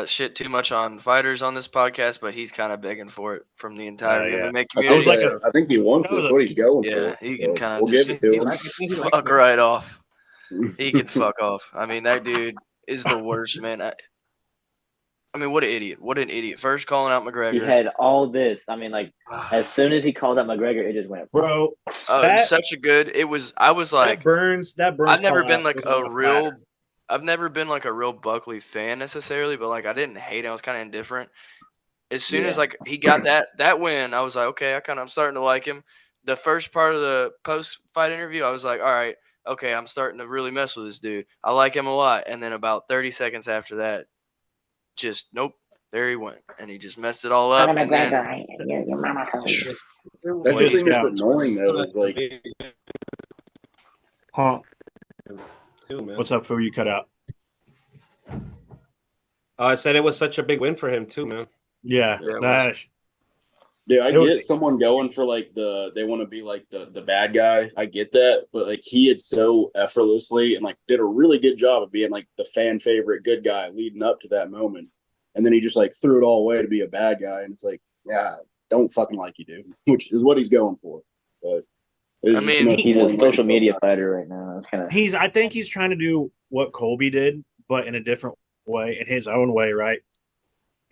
shit too much on fighters on this podcast, but he's kind of begging for it from the entire MMA community. I think he wants it. That's what he's going for. Yeah, he can kind of just fuck right off. He can fuck off. I mean, that dude is the worst, man. I mean, what an idiot! What an idiot! First calling out He McGregor. had all this. I mean, like as soon as he called out McGregor, it just went. Bro, Such a good. It was. I was like, that Burns. I've never call been out like was a on a real. platter. I've never been like a real Buckley fan necessarily, but like I didn't hate him. I was kind of indifferent. As soon as like he got that win, I was like, okay, I'm starting to like him. The first part of the post fight interview, I was like, all right, okay, I'm starting to really mess with this dude. I like him a lot. And then about 30 seconds after that, just nope, there he went, and he just messed it all up. And then That's the thing that's annoying though. Is like, Huh? Too, man. What's up, Foo? You cut out. I said it was such a big win for him too, man. Yeah, Yeah, it that, yeah, I It was- get someone going for like they want to be like the bad guy. I get that, but like he had so effortlessly and like did a really good job of being like the fan favorite good guy leading up to that moment, and then he just like threw it all away to be a bad guy, and it's like, yeah, don't fucking like you do, which is what he's going for. But I mean, he's a social media fighter right now. It's kind of I think he's trying to do what Colby did, but in a different way, in his own way, right?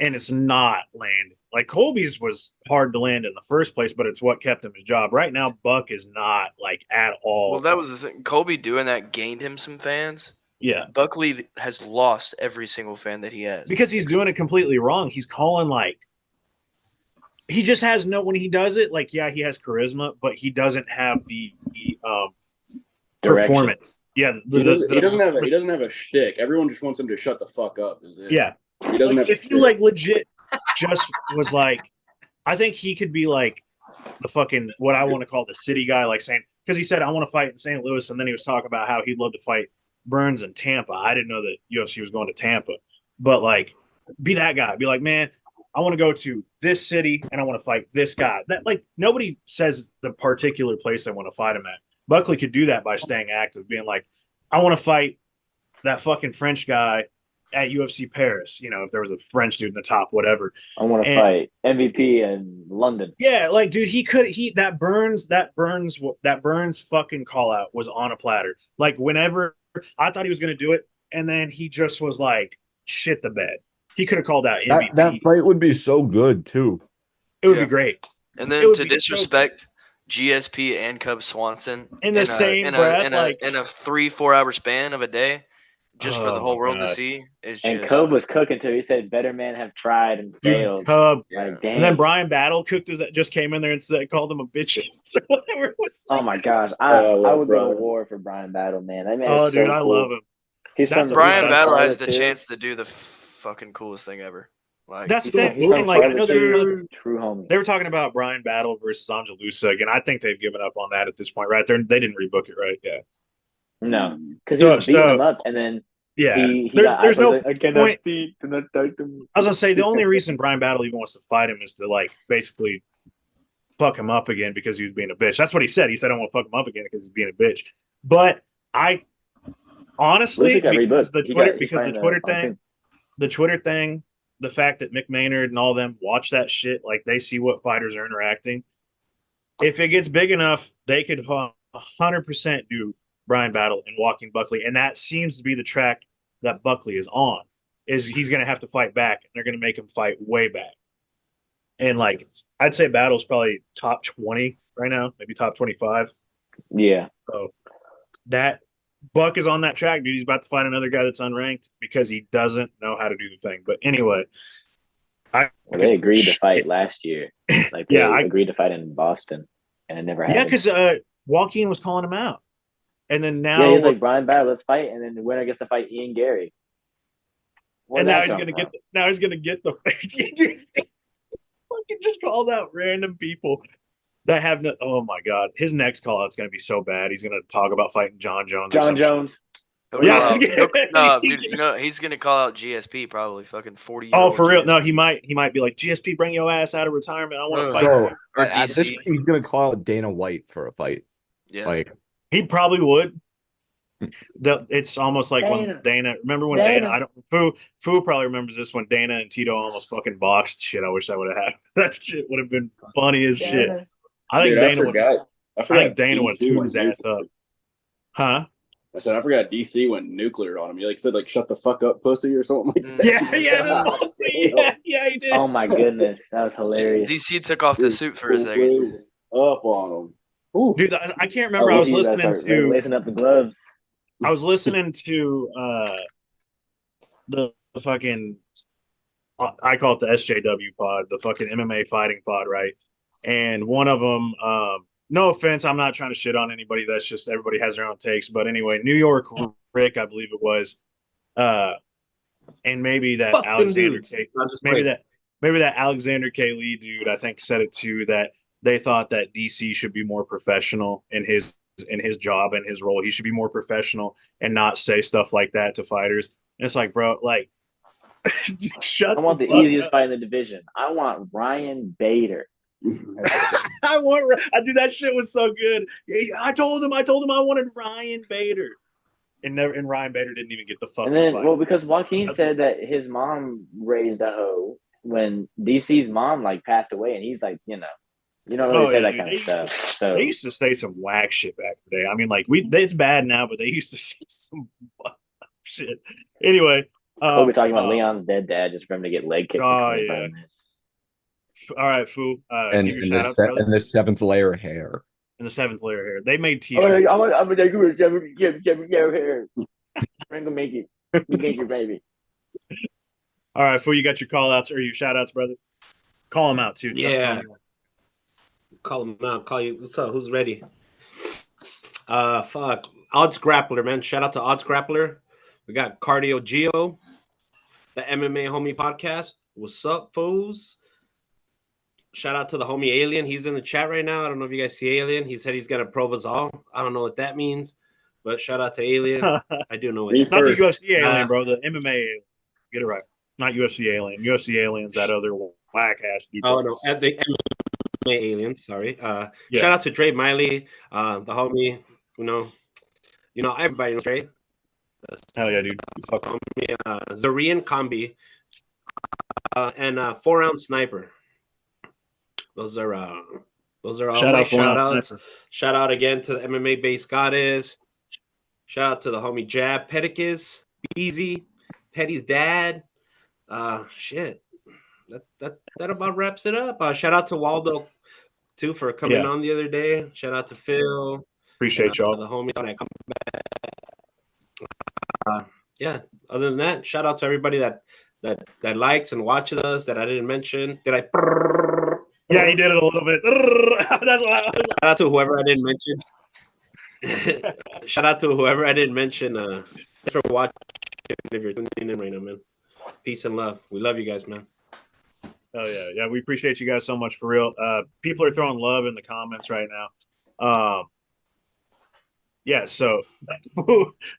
And it's not landing. Like Colby's was hard to land in the first place, but it's what kept him his job. Right now, Buck is not like at all. well, that was the thing. Colby doing that gained him some fans. Yeah, Buckley has lost every single fan that he has because he's doing it completely wrong. He's calling like he just has no when he does it. Like, yeah, he has charisma, but he doesn't have the performance. Yeah, he doesn't have a shtick. Everyone just wants him to shut the fuck up. Is it? Yeah, he doesn't like, have. If you like legit just was like, I think he could be like the fucking what I want to call the city guy, like saying because he said I want to fight in St. Louis, and then he was talking about how he'd love to fight Burns in Tampa. I didn't know that UFC was going to Tampa, but like be that guy. Be like, man, I want to go to this city and I want to fight this guy. That like nobody says the particular place they want to fight him at. Buckley could do that by staying active, being like, I want to fight that fucking French guy at UFC Paris. You know, if there was a French dude in the top, whatever. I want to fight MVP in London. Yeah, like dude, that Burns fucking call out was on a platter. Like whenever I thought he was gonna do it, and then he just was like shit the bed. He could have called out MVP. That fight would be so good too. It would be great. And then to disrespect GSP and Cub Swanson in the same breath, in a 3-4 hour span of a day, just for the whole world to see. Is and just, Cub was cooking too. He said, "Better men have tried and failed." Cub, like, and then Brian Battle just came in there and called him a bitch or whatever. Oh my gosh, I would go to war for Brian Battle, man. That man is so dude, I cool. love him. Brian Battle has the chance to do the fucking coolest thing ever. Like that's the thing. Like I know true homie. They were talking about Brian Battle versus Angelusa again. I think they've given up on that at this point, right? They didn't rebook it, right? Yeah. No, because he was beating him up, and then there's no I cannot point. see. I was gonna say the only reason Brian Battle even wants to fight him is to like basically fuck him up again because he was being a bitch. That's what he said. He said I want to fuck him up again because he's being a bitch. But I honestly because the Twitter thing, the fact that Mick Maynard and all them watch that shit, like they see what fighters are interacting. If it gets big enough, they could 100% do Brian Battle and walking Buckley, and that seems to be the track that Buckley is on. Is he's going to have to fight back, and they're going to make him fight way back. And like I'd say Battle's probably top 20 right now, maybe top 25. Yeah. So that Buck is on that track, dude. He's about to find another guy that's unranked because he doesn't know how to do the thing. But anyway, they agreed to fight last year. Like they agreed to fight in Boston, and it never happened. Yeah, because Joaquin was calling him out, and then now he's like Brian Battle, let's fight, and then the winner gets to fight Ian Gary. And now he's gonna get. Now he's gonna get the. Fucking just called out random people that have no. Oh my god, his next call out's gonna be so bad. He's gonna talk about fighting John Jones. Yeah, no, dude. You know he's gonna call out GSP probably fucking 40. Oh, for real? No, he might be like GSP, bring your ass out of retirement. I want to fight. Or DC. He's gonna call out Dana White for a fight. Yeah, like he probably would. It's almost like when Dana. Remember when Dana? Fu probably remembers this when Dana and Tito almost fucking boxed. Shit, I wish I would have had that. Shit would have been funny as shit. I think Dana would. I think Dana would have tuned his ass up. Huh? I said, I forgot DC went nuclear on him. He said, shut the fuck up, pussy, or something like that. Yeah, he did. Oh my goodness, that was hilarious. DC took off the suit for a second. Flew up on him. Ooh. Dude, I can't remember. I was listening to lacing up the gloves. I was listening to the fucking I call it the SJW pod, the fucking MMA fighting pod, right? And one of them, no offense, I'm not trying to shit on anybody. That's just everybody has their own takes. But anyway, New York Rick, I believe it was, and maybe that Fuck Alexander them K, dudes. maybe that Alexander K Lee dude, I think said it too, that they thought that DC should be more professional in his job and his role. He should be more professional and not say stuff like that to fighters. And it's like, bro, shut I want the fuck easiest up. fight in the division. I want Ryan Bader. I do that shit was so good. I told him I wanted Ryan Bader. And Ryan Bader didn't even get the fucking And then, fight. well, because Joaquin said that his mom raised a hoe when DC's mom passed away, and he's you don't really say that kind of stuff. So they used to say some whack shit back in the day. I mean, it's bad now, but they used to say some shit. Anyway, Kobe talking about Leon's dead dad just for him to get leg kicked. Oh yeah. All right, Fu. And give your shout outs, brother. And the 7th layer hair. And the 7th layer hair. They made t-shirts. I'm gonna take you a 7th layer hair. I'm gonna make it. You make it, baby. All right, Fu, you got your call outs or your shout outs, brother? Call them out too. Yeah. Call them out. Call you. What's up? Who's ready? Fuck. Odds Grappler, man. Shout out to Odds Grappler. We got Cardio Geo, the MMA Homie Podcast. What's up, fools? Shout out to the homie Alien. He's in the chat right now. I don't know if you guys see Alien. He said he's gonna probe us all. I don't know what that means, but shout out to Alien. I do know what it's not the UFC Alien, bro. The MMA Alien. Get it right. Not UFC Alien. UFC Alien's that other whack ass dude. Oh no, at the MMA Alien. Sorry. Shout out to Dre Miley, the homie. You know everybody knows Dre. Hell yeah, dude. Fuck homie. Zarian Combi, and 4-ounce Sniper. Those are all my shout outs. Shout out again to the MMA base goddess. Shout out to the homie Jab, Pedicus, Beezy, Petty's dad. Shit. That about wraps it up. Shout out to Waldo too for coming on the other day. Shout out to Phil. Appreciate y'all. The homies on that come back. Other than that, shout out to everybody that likes and watches us that I didn't mention. Did I? Yeah, he did it a little bit. That's what I was. Shout out to whoever I didn't mention. Shout out to whoever I didn't mention. Thanks for watching. If you're tuning in right now, man. Peace and love. We love you guys, man. Oh yeah, we appreciate you guys so much for real. People are throwing love in the comments right now. Yeah, so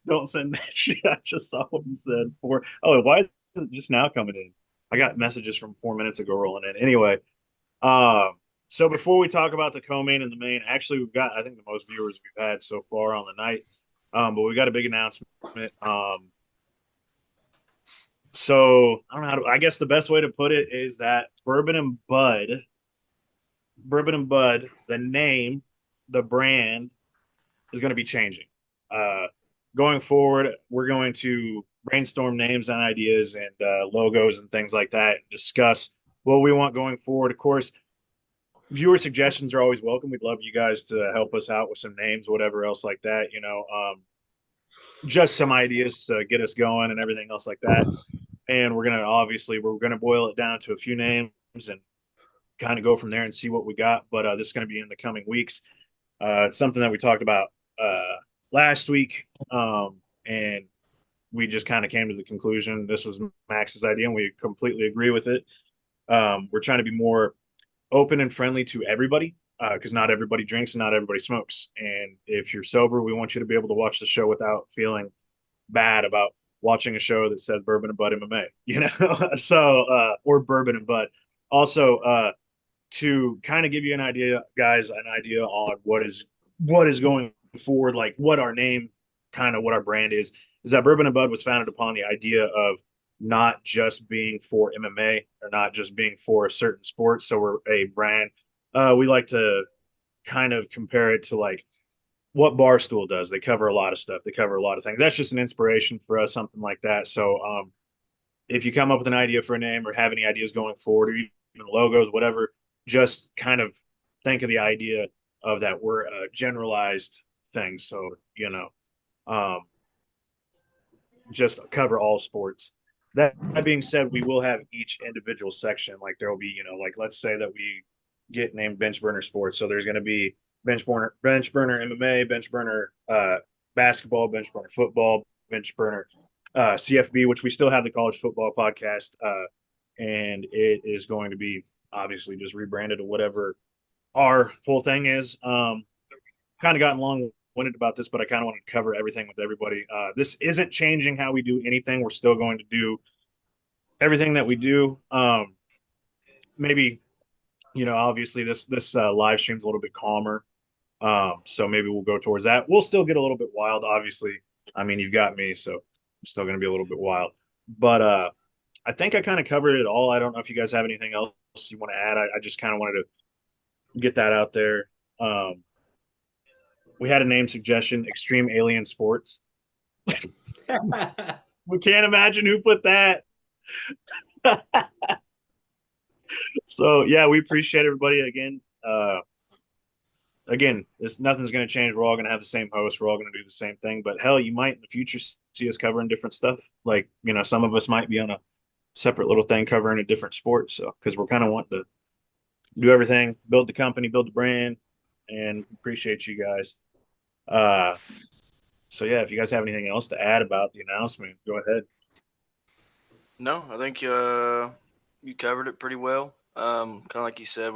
don't send that shit. I just saw what you said. Why is it just now coming in? I got messages from 4 minutes ago rolling in. Anyway, so before we talk about the co-main and the main, actually we've got I think the most viewers we've had so far on the night. But we got a big announcement. So I don't know how to, I guess the best way to put it is that Bourbon and Bud, the name, the brand is going to be changing. Going forward, we're going to brainstorm names and ideas and logos and things like that, and discuss what we want going forward. Of course, viewer suggestions are always welcome. We'd love you guys to help us out with some names, whatever else like that, just some ideas to get us going and everything else like that. And we're going to boil it down to a few names and kind of go from there and see what we got. But this is going to be in the coming weeks. It's something that we talked about last week. And we just kind of came to the conclusion this was Max's idea and we completely agree with it. We're trying to be more open and friendly to everybody because not everybody drinks and not everybody smokes. And if you're sober, we want you to be able to watch the show without feeling bad about watching a show that says Bourbon and Bud MMA, so or Bourbon and Bud. Also, to kind of give you an idea, guys, on what is going forward, like what our name, kind of what our brand is that Bourbon and Bud was founded upon the idea of not just being for MMA or not just being for a certain sport. So we're a brand. We like to kind of compare it to like what Barstool does. They cover a lot of stuff. They cover a lot of things. That's just an inspiration for us, something like that. So if you come up with an idea for a name or have any ideas going forward, or even logos, whatever, just kind of think of the idea of that we're a generalized thing. So, um, just cover all sports. That being said, we will have each individual section. Like there will be, like let's say that we get named Bench Burner Sports. So there's going to be Bench Burner MMA, Bench Burner basketball, Bench Burner football, Bench Burner CFB, which we still have the college football podcast, and it is going to be obviously just rebranded to whatever our whole thing is. Kind of gotten long-winded about this, but I kind of want to cover everything with everybody. This isn't changing how we do anything. We're still going to do everything that we do. Maybe obviously this live stream's a little bit calmer, so maybe we'll go towards that. We'll still get a little bit wild, obviously. I mean, you've got me, so I'm still going to be a little bit wild. But I think I kind of covered it all. I don't know if you guys have anything else you want to add. I just kind of wanted to get that out there. We had a name suggestion: Extreme Alien Sports. We can't imagine who put that. So yeah, we appreciate everybody again. Again, nothing's going to change. We're all going to have the same host. We're all going to do the same thing. But hell, you might in the future see us covering different stuff. Like some of us might be on a separate little thing covering a different sport. So because we're kind of wanting to do everything, build the company, build the brand, and appreciate you guys. So yeah, if you guys have anything else to add about the announcement, go ahead. No, I think you covered it pretty well. Kind of like you said,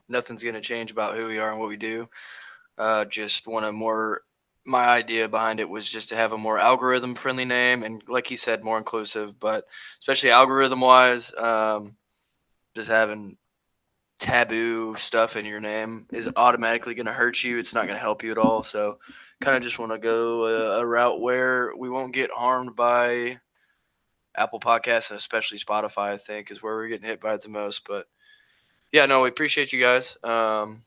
nothing's going to change about who we are and what we do. Just want to more. My idea behind it was just to have a more algorithm friendly name, and like he said, more inclusive. But especially algorithm wise, just having taboo stuff in your name is automatically going to hurt you. It's not going to help you at all. So, kind of just want to go a route where we won't get harmed by Apple Podcasts and especially Spotify. I think is where we're getting hit by it the most. But yeah, no, we appreciate you guys, and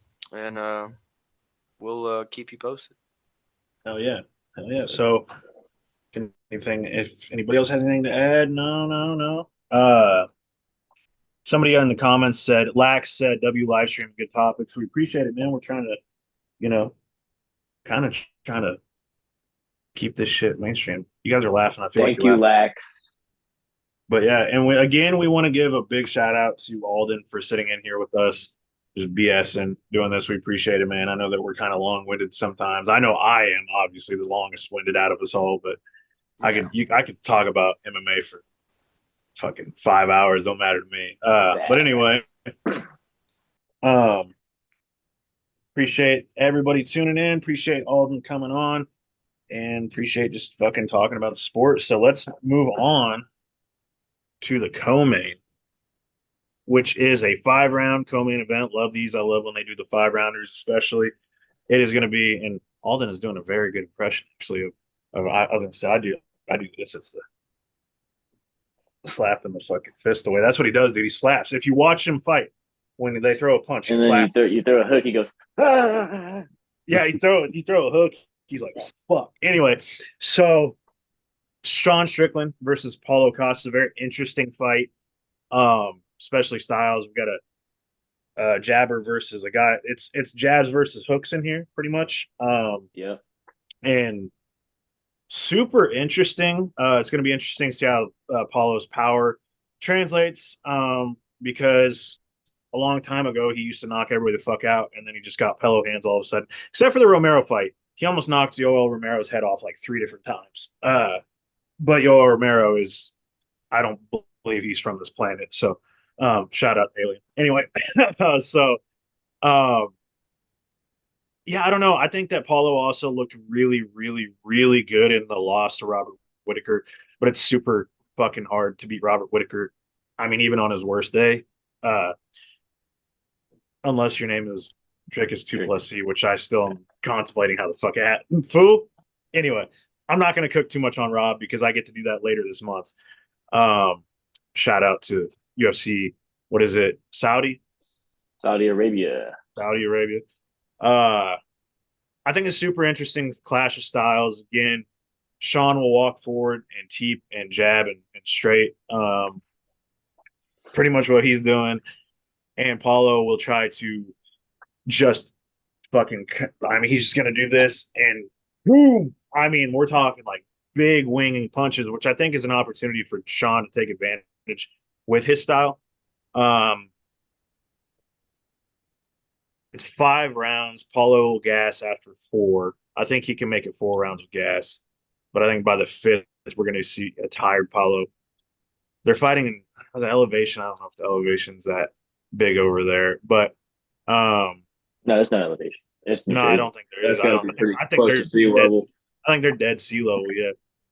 we'll keep you posted. Hell yeah, hell yeah. So, anything? If anybody else has anything to add, no. Somebody in the comments said, Lax said, W live stream, good topics. We appreciate it, man. We're trying to, kind of trying to keep this shit mainstream. You guys are laughing. I feel Thank like you're you, laughing. Lax. But yeah, and we want to give a big shout out to Alden for sitting in here with us, just BS and doing this. We appreciate it, man. I know that we're kind of long winded sometimes. I know I am obviously the longest winded out of us all, but I could talk about MMA for fucking 5 hours. Don't matter to me. But anyway, appreciate everybody tuning in. Appreciate Alden coming on, and appreciate just fucking talking about the sport. So let's move on to the co-main, which is a 5-round co-main event. Love these. I love when they do the 5-rounders, especially. It is going to be, and Alden is doing a very good impression actually of I was gonna say I do this. It's the slapping the fucking fist away. That's what he does, dude. He slaps. If you watch him fight, when they throw a punch, and then you throw a hook, he goes, ah! Yeah, you throw a hook, he's like, fuck. Anyway, so Sean Strickland versus Paulo Costa, a very interesting fight. Especially styles. We've got a jabber versus a guy. It's jabs versus hooks in here, pretty much. Yeah. And super interesting. It's going to be interesting to see how Paulo's power translates. Because a long time ago, he used to knock everybody the fuck out, and then he just got pillow hands all of a sudden. Except for the Romero fight, he almost knocked Yoel Romero's head off like 3 different times. But Yoel Romero I don't believe he's from this planet. So shout out Alien. Anyway, yeah, I don't know. I think that Paulo also looked really, really, really good in the loss to Robert Whitaker, but it's super fucking hard to beat Robert Whitaker. I mean, even on his worst day, unless your name is Dricus 2+C, which I still am contemplating how the fuck at. Fool. Anyway, I'm not going to cook too much on Rob because I get to do that later this month. Shout out to UFC. What is it? Saudi Arabia. Saudi Arabia. I think it's super interesting clash of styles. Again, Sean will walk forward and teep and jab and straight. Pretty much what he's doing. And Paulo will try to just fucking, I mean, he's just going to do this and boom. I mean, we're talking like big winging punches, which I think is an opportunity for Sean to take advantage with his style. It's 5 rounds. Paulo will gas after 4. I think he can make it 4 rounds of gas, but I think by the 5th, we're going to see a tired Paulo. They're fighting in the elevation. I don't know if the elevation's that big over there, but No, it's not elevation. It's no, I don't think there is. That's got to be pretty I think close they're to sea dead. level. I think they're dead sea level. Yeah.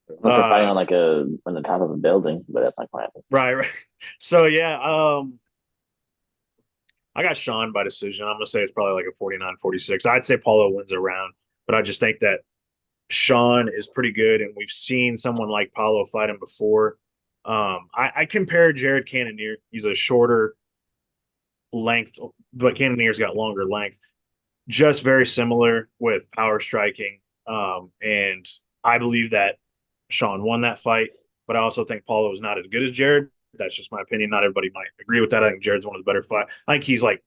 Unless they're fighting on like on the top of a building, but that's not going to happen. Right. So yeah, I got Sean by decision. I'm gonna say it's probably like a 49-46. I'd say Paulo wins a round, but I just think that Sean is pretty good, and we've seen someone like Paulo fight him before. I compare Jared Cannonier. He's a shorter length, but Cannonier's got longer length. Just very similar with power striking. And I believe that Sean won that fight, but I also think Paulo is not as good as Jared. That's just my opinion. Not everybody might agree with that. I think Jared's one of the better fight. I think he's like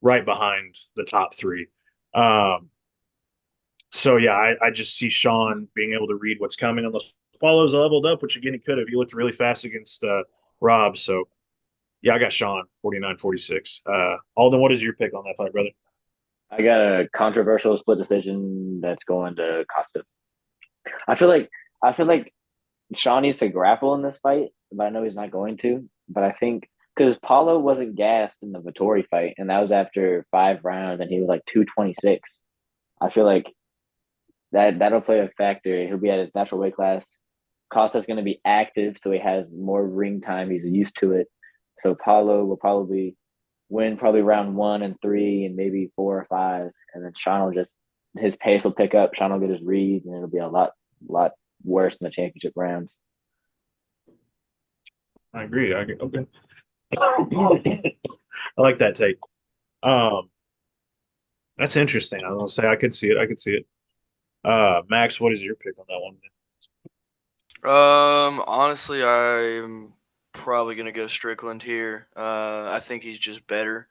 right behind the top 3. So yeah, I just see Sean being able to read what's coming unless Paulo's leveled up, which again he could have. He looked really fast against Rob. So yeah, I got Sean 49-46. Alden, what is your pick on that fight, brother? I got a controversial split decision that's going to Costa. I feel like Sean needs to grapple in this fight, but I know he's not going to. But I think because Paulo wasn't gassed in the Vettori fight, and that was after 5 rounds, and he was like 226. I feel like that'll play a factor. He'll be at his natural weight class. Costa's going to be active, so he has more ring time. He's used to it. So Paulo will probably win round 1 and 3 and maybe 4 or 5, and then Sean will just his pace will pick up. Sean will get his read, and it'll be a lot worse in the championship rounds. I agree. Okay. I like that take. That's interesting. I was gonna say I could see it. Max, what is your pick on that one? Honestly, I'm probably gonna go Strickland here. I think he's just better.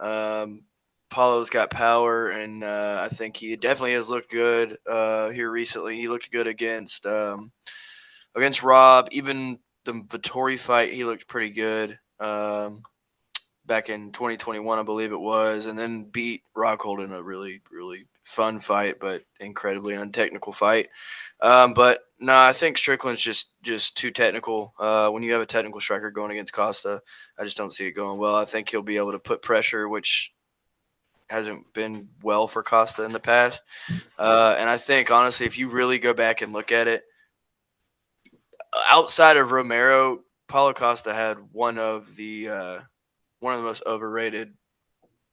Paulo's got power, and I think he definitely has looked good here recently. He looked good against Rob. Even the Vettori fight, he looked pretty good back in 2021, I believe it was, and then beat Rockhold in a really, really fun fight, but incredibly untechnical fight. But no, I think Strickland's just too technical. When you have a technical striker going against Costa, I just don't see it going well. I think he'll be able to put pressure, which hasn't been well for Costa in the past. And I think, honestly, if you really go back and look at it, outside of Romero, Paulo Costa had one of the most overrated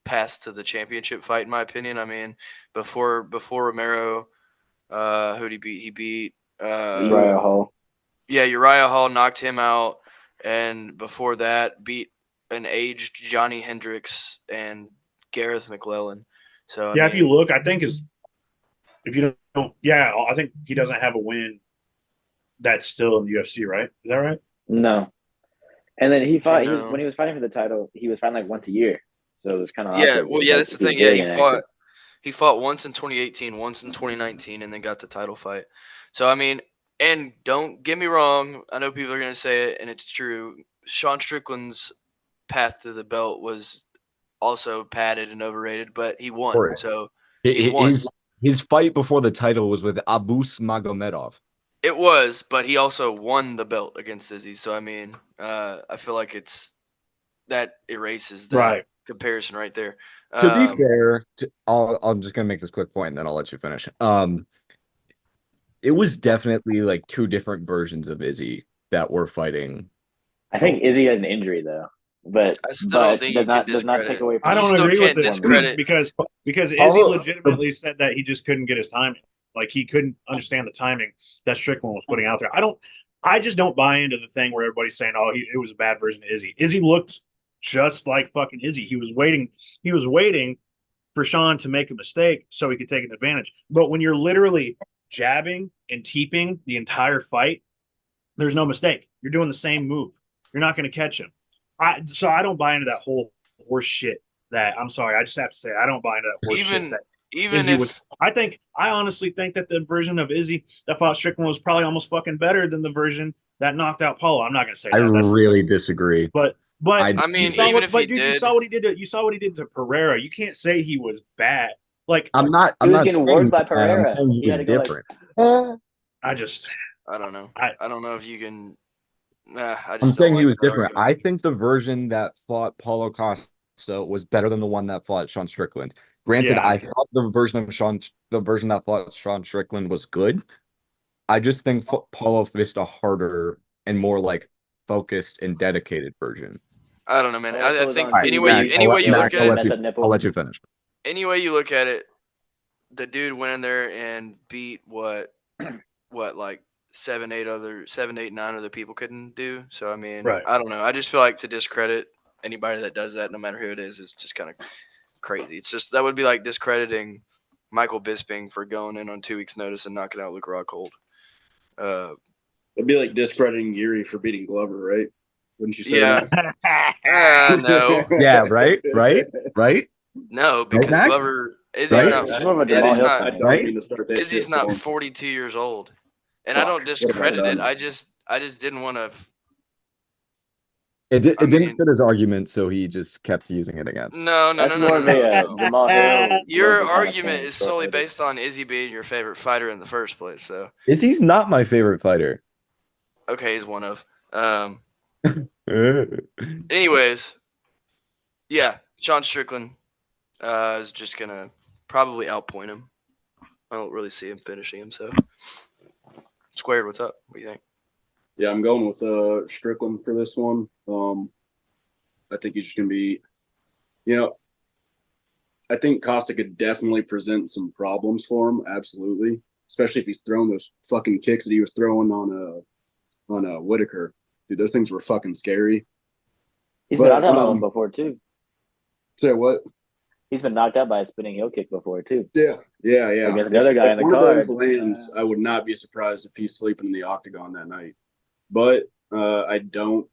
paths to the championship fight, in my opinion. I mean, before Romero, who'd he beat? He beat Uriah Hall. Yeah, Uriah Hall knocked him out, and before that, beat an aged Johnny Hendricks and Gareth McClellan. So If you look, I think if you don't, I think he doesn't have a win that's still in the UFC, right? Is that right? No. And then he fought. When he was fighting for the title, he was fighting like once a year, so it was kind of awkward. Well, yeah, that's the thing. Yeah, he fought once in 2018, once in 2019, and then got the title fight. So I mean, and don't get me wrong, I know people are going to say it, and it's true. Sean Strickland's path to the belt was also padded and overrated, but he won. Right. So he won. His fight before the title was with Abus Magomedov. It was, but he also won the belt against Izzy. So I mean, I feel like that erases that comparison right there. To be fair, I'm just gonna make this quick point, and then I'll let you finish. It was definitely like 2 different versions of Izzy that were fighting. I think Izzy had an injury though, but I still don't think you can does not take away from. I don't agree with this because Izzy legitimately said that he just couldn't get his timing. Like he couldn't understand the timing that Strickland was putting out there. I just don't buy into the thing where everybody's saying, "Oh, it was a bad version of Izzy." Izzy looked just like fucking Izzy. He was waiting for Sean to make a mistake so he could take an advantage. But when you're literally jabbing and teeping the entire fight, there's no mistake. You're doing the same move. You're not going to catch him. So I don't buy into that whole horse shit. That I'm sorry, I just have to say I don't buy into that horse shit. That even Izzy if was, I honestly think that the version of Izzy that fought Strickland was probably almost fucking better than the version that knocked out Paulo. I'm not going to say I that. really disagree. But I mean, you even if he dude, did, you saw what he did. You saw what he did to Pereira. You can't say he was bad. Like I'm not He was saying getting he worked by was bad. I'm Pereira. saying he He had was to go like, different. I don't know. I don't know if you can. Nah, I just I'm don't saying he like was that different. argument. I think the version that fought Paulo Costa was better than the one that fought Sean Strickland. Granted, Yeah. I thought the version that fought Sean Strickland was good. I just think Paulo faced a harder and more like focused and dedicated version. I don't know, man. Also I was think on any TV. way you look at That's a it, nipple. I'll let you finish. any way you look at it, the dude went in there and beat what like 7, 8, 9 other people couldn't do. So I mean, Right. I don't know. I just feel like to discredit anybody that does that, no matter who it is just kind of crazy. It's just that would be like discrediting Michael Bisping for going in on 2 weeks' notice and knocking out Luke Rockhold. It'd be like discrediting Yuri for beating Glover, right? Wouldn't you say Yeah. that? No. Yeah, right? No, because Mac? Glover Izzy's Right? not That's more of a Jamal Hill I thing. don't mean to start that Izzy's shit not storm. 42 years old. And I Fuck. don't What have I discredit it. done? I just didn't want to It I didn't mean- fit his argument, so he just kept using it against. No. That's more of a Jamal Hill. Your Glover kind of argument thing, is solely short-sighted. based on Izzy being your favorite fighter in the first place. So He's not my favorite fighter. okay, he's one of. Anyways, yeah, Sean Strickland is just gonna probably outpoint him. I don't really see him finishing him. So, Squared, what's up? What do you think? Yeah, I'm going with Strickland for this one. I think he's just gonna be, I think Costa could definitely present some problems for him. Absolutely, especially if he's throwing those fucking kicks that he was throwing on Whitaker. Dude, those things were fucking scary. He's been knocked out by one before too. Say what? He's been knocked out by a spinning heel kick before too. Yeah. Against another guy in the one card. of those lands, I would not be surprised if he's sleeping in the octagon that night. But I don't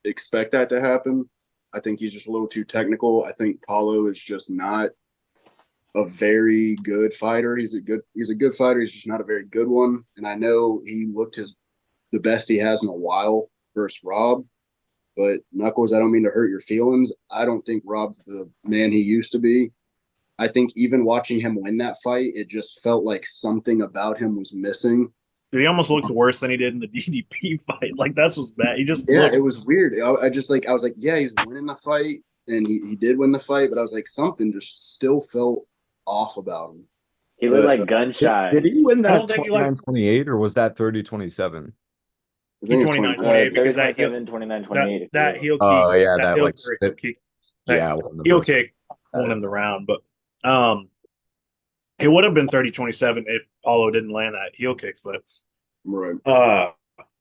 expect that to happen. I think he's just a little too technical. I think Paulo is just not a very good fighter. He's a good fighter. He's just not a very good one. And I know he looked the best he has in a while versus Rob. But Knuckles, I don't mean to hurt your feelings. I don't think Rob's the man he used to be. I think even watching him win that fight, it just felt like something about him was missing. Dude, he almost looks worse than he did in the DDP fight. Like that's what's bad. He just it was weird. I was like, yeah, he's winning the fight, and he did win the fight, but I was like, something just still felt off about him. He looked like gun shy. Did he win I that don't think he 29-28 or was that 30-27? I think it's 29-28 because that 29-27, 29-28. that heel kick. Oh yeah, that heel kick. Yeah, Heel kick won him the round, but it would have been 30-27 if Paulo didn't land that heel kick. But right.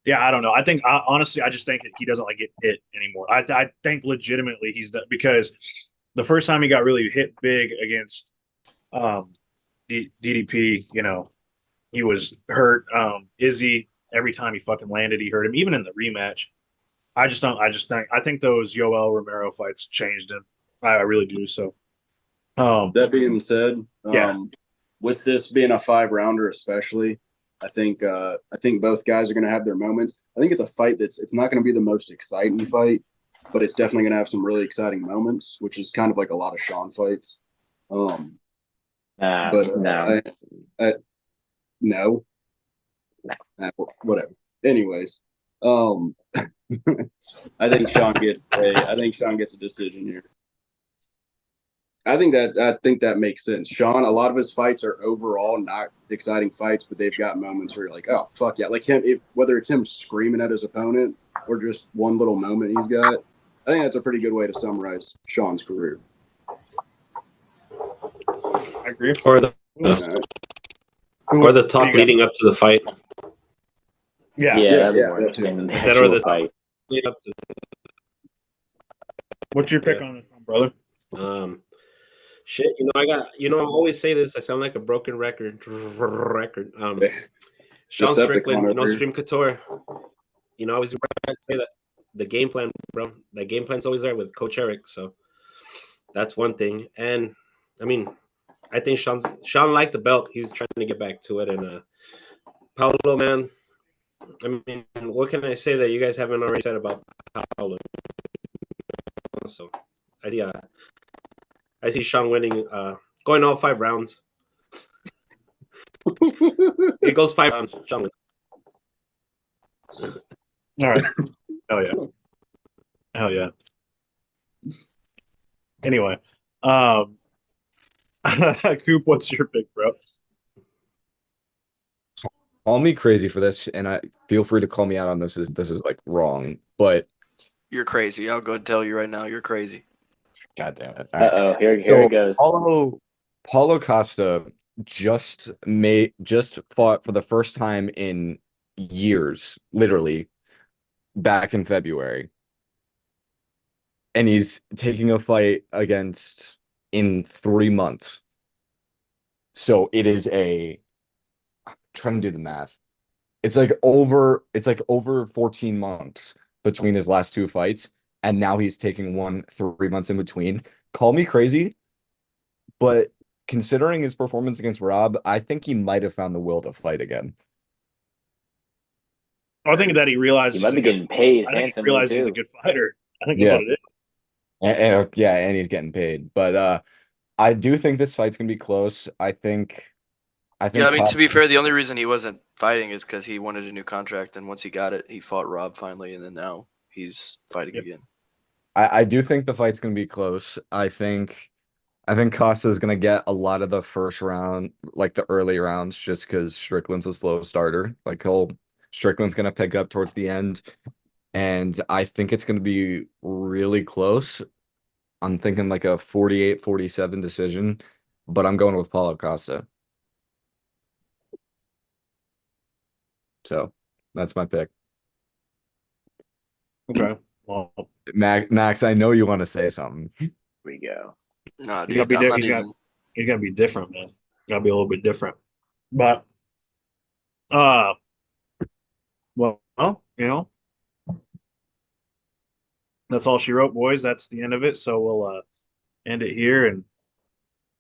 Yeah, I don't know. I think honestly, I just think that he doesn't like get hit anymore. I think legitimately he's done because the first time he got really hit big against DDP, he was hurt. Izzy, every time he fucking landed, he hurt him. Even in the rematch, I think those Yoel Romero fights changed him. I really do. So, that being said, yeah. With this being a 5-rounder, especially, I think both guys are going to have their moments. I think it's a fight it's not going to be the most exciting fight, but it's definitely going to have some really exciting moments, which is kind of like a lot of Sean fights. No. Whatever. Anyways, I think Sean gets a decision here. I think that makes sense. Sean, a lot of his fights are overall not exciting fights, but they've got moments where you're like, oh fuck yeah, like him. Whether it's him screaming at his opponent or just one little moment he's got, I think that's a pretty good way to summarize Sean's career. I agree. Or the talk leading up to the fight. Yeah. That'd be yeah, more that interesting than the Is that or actual the fight. lead up to What's your pick on this one, brother? Shit, I always say this. I sound like a broken record. Sean Strickland, Decepticon over here. Stream Couture. I always say that the game plan, bro. That game plan's always there with Coach Eric. So that's one thing. And I mean, I think Sean liked the belt. He's trying to get back to it. And Paulo, man, I mean, what can I say that you guys haven't already said about Paulo? So I see Sean winning, going all 5 rounds. It goes 5 rounds. Sean wins. All right. Hell yeah. Anyway, Coop, what's your pick, bro? Call me crazy for this, and I feel free to call me out on this if this is like wrong, but You're crazy. I'll go tell you right now. You're crazy. God damn it. All right. Uh-oh, here So it goes. Paulo Costa just fought for the first time in years, literally, back in February. And he's taking a fight against in 3 months. So it is I'm trying to do the math. It's like over 14 months between his last 2 fights, and now he's taking 3 months in between. Call me crazy, but considering his performance against Rob, I think he might have found the will to fight again. I think that he realizes He might be getting paid I think he handsomely realizes he's a too. good fighter. I think that's what it is. And he's getting paid. But I do think this fight's gonna be close. I think Yeah, I mean, to be fair, the only reason he wasn't fighting is because he wanted a new contract, and once he got it, he fought Rob finally, and then now he's fighting again. I do think the fight's gonna be close. I think Costa's gonna get a lot of the first round, like the early rounds, just because Strickland's a slow starter. Strickland's gonna pick up towards the end, and I think it's gonna be really close. I'm thinking like a 48-47 decision, but I'm going with Paulo Costa. So that's my pick. Okay. Well, Max, I know you want to say something. Here we go. No, he's gotta dude, be I'm not different. even. He's gotta be different, man. Gotta be a little bit different. But well, that's all she wrote, boys. That's the end of it. So we'll end it here, and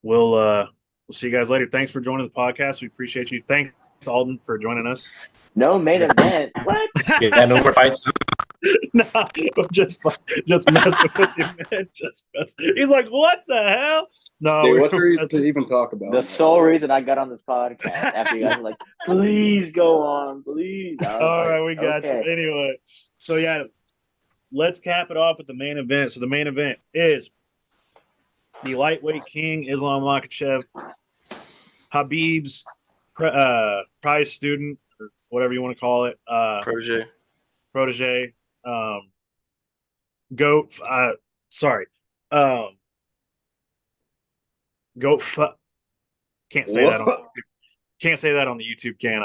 we'll see you guys later. Thanks for joining the podcast. We appreciate you. Thanks, Alden, for joining us. No main event. What? Yeah, no more fights. No, just messing with you, man. He's like, what the hell? No, Dude, what's there to even talk about? The sole reason I got on this podcast after you guys were like, please go on, please. All right, we got you. Anyway, so yeah, let's cap it off with the main event. So the main event is the lightweight king, Islam Makhachev, Habib's prize student, or whatever you want to call it, protege, goat. Goat. Can't say that on. Can't say that on the YouTube, can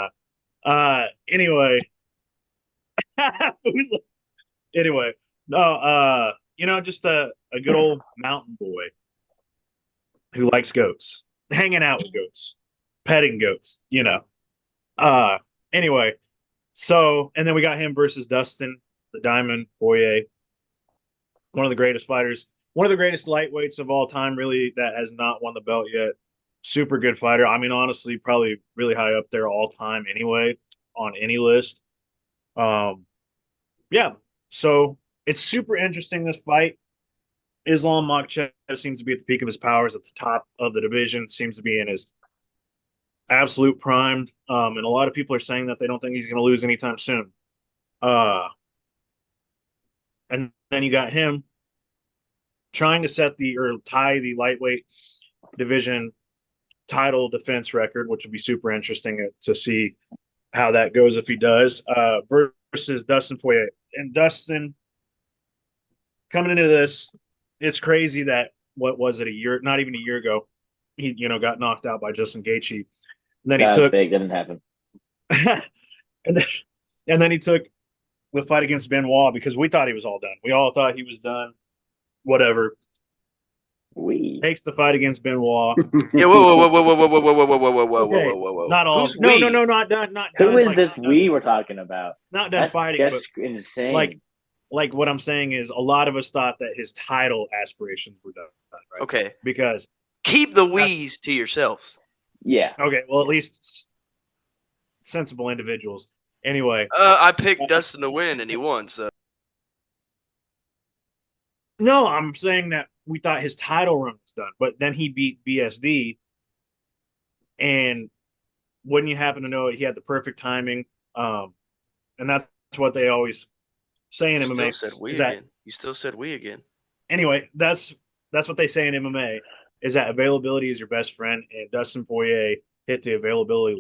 I? Anyway. Anyway, no. Just a good old mountain boy who likes goats, hanging out with goats, petting goats. Anyway, so and then we got him versus Dustin, the Diamond Poirier, one of the greatest fighters, one of the greatest lightweights of all time, really, that has not won the belt yet. Super good fighter. I mean, honestly, probably really high up there all time anyway, on any list. Yeah. So it's super interesting, this fight. Islam Makhachev seems to be at the peak of his powers, at the top of the division, seems to be in his absolute prime. And a lot of people are saying that they don't think he's going to lose anytime soon. And then you got him trying to tie the lightweight division title defense record, which would be super interesting to see how that goes if he does, versus Dustin Poirier. And Dustin, coming into this, it's crazy that, what was it, not even a year ago, he got knocked out by Justin Gaethje. And then that was fake. That didn't happen. and then he took the fight against Benoit because we thought he was all done. We all thought he was done. Whatever. We. takes the fight against Benoit. Yeah, whoa, Okay, whoa. not all. Who's No, we? no, no, not done. Not Who done. is Like this not done, we we're talking about? not done fighting, That's but insane. like what I'm saying is, a lot of us thought that his title aspirations were done, right? Okay, Because keep the we's to yourselves. Yeah. okay, well, at least sensible individuals. Anyway, I picked Dustin to win, and he won. So no, I'm saying that we thought his title run was done, but then he beat BSD, and wouldn't you happen to know it, he had the perfect timing? And that's what they always say in you still MMA said we is that again. You still said we again. anyway. That's what they say in MMA is that availability is your best friend, and Dustin Poirier hit the availability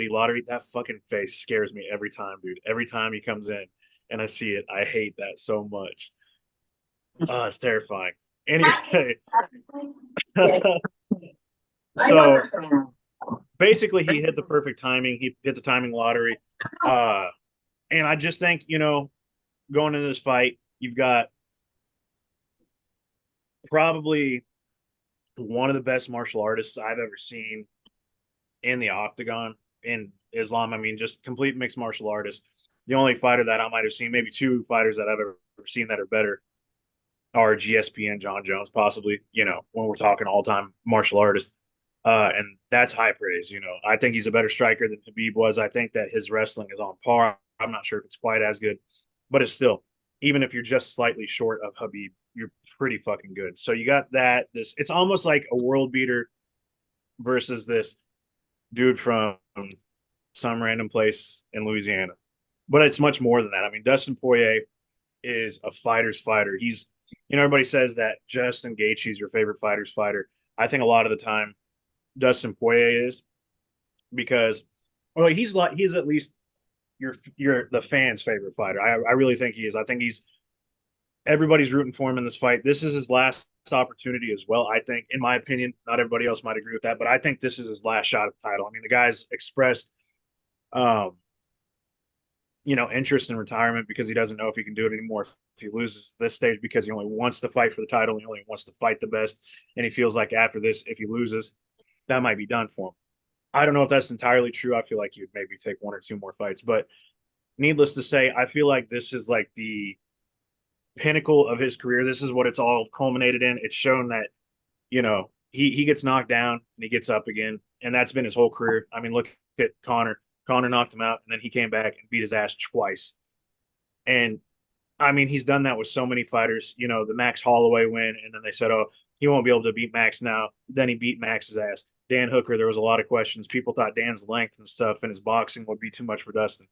lottery. That fucking face scares me every time, dude. Every time he comes in and I see it, I hate that so much. It's terrifying. Anyway, so basically he hit the perfect timing. He hit the timing lottery. And I just think, going into this fight, you've got probably one of the best martial artists I've ever seen in the octagon in Islam. I mean, just complete mixed martial artist. The only fighter that I might have seen, maybe two fighters that I've ever seen that are better, are GSP and John Jones, possibly, when we're talking all time martial artists. And that's high praise. I think he's a better striker than Habib was. I think that his wrestling is on par. I'm not sure if it's quite as good, but it's still, even if you're just slightly short of Habib, you're pretty fucking good. So you got that. It's almost like a world beater versus this dude from some random place in Louisiana. But it's much more than that. I mean, Dustin Poirier is a fighter's fighter. Everybody says that Justin Gaethje is your favorite fighter's fighter. I think a lot of the time Dustin Poirier is, because, well, he's at least the fans' favorite fighter. I really think he is. I think everybody's rooting for him in this fight. This is his last opportunity as well. I think, in my opinion, not everybody else might agree with that, but I think this is his last shot at the title. I mean, the guy's expressed, interest in retirement because he doesn't know if he can do it anymore if he loses this stage, because he only wants to fight for the title. He only wants to fight the best. And he feels like after this, if he loses, that might be done for him. I don't know if that's entirely true. I feel like he would maybe take one or two more fights, but needless to say, I feel like this is like the pinnacle of his career. This is what it's all culminated in. It's shown that, he gets knocked down and he gets up again. And that's been his whole career. I mean, look at Connor. Connor knocked him out and then he came back and beat his ass twice. And I mean, he's done that with so many fighters, the Max Holloway win. And then they said, oh, he won't be able to beat Max now. Then he beat Max's ass. Dan Hooker, there was a lot of questions. People thought Dan's length and stuff and his boxing would be too much for Dustin.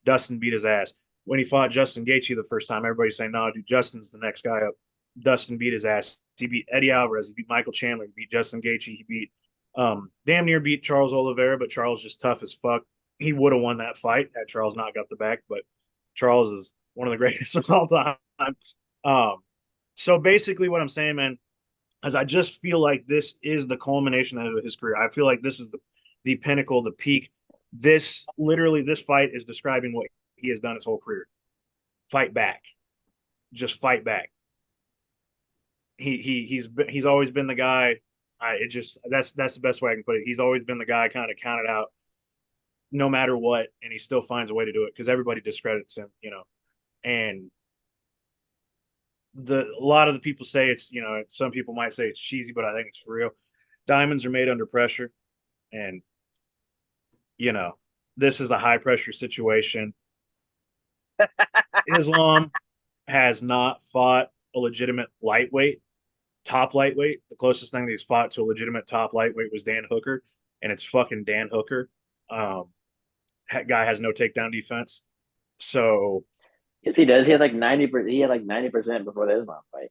Dustin beat his ass. When he fought Justin Gaethje the first time, everybody's saying, no, dude, Justin's the next guy up. Dustin beat his ass. He beat Eddie Alvarez. He beat Michael Chandler. He beat Justin Gaethje. He beat damn near beat Charles Oliveira, but Charles just tough as fuck. He would have won that fight had Charles not got the back, but Charles is one of the greatest of all time. So basically what I'm saying, man, is I just feel like this is the culmination of his career. I feel like this is the pinnacle, the peak. This fight is describing what he has done his whole career. Fight back. Just fight back. He's always been the guy. That's the best way I can put it. He's always been the guy kind of counted out no matter what, and he still finds a way to do it because everybody discredits him, and a lot of the people say it's, some people might say it's cheesy, but I think it's for real. Diamonds are made under pressure, and this is a high pressure situation. Islam has not fought a legitimate top lightweight. The closest thing that he's fought to a legitimate top lightweight was Dan Hooker, and it's fucking Dan Hooker. That guy has no takedown defense. So yes, he does. He has like 90%. He had like 90% before the Islam fight.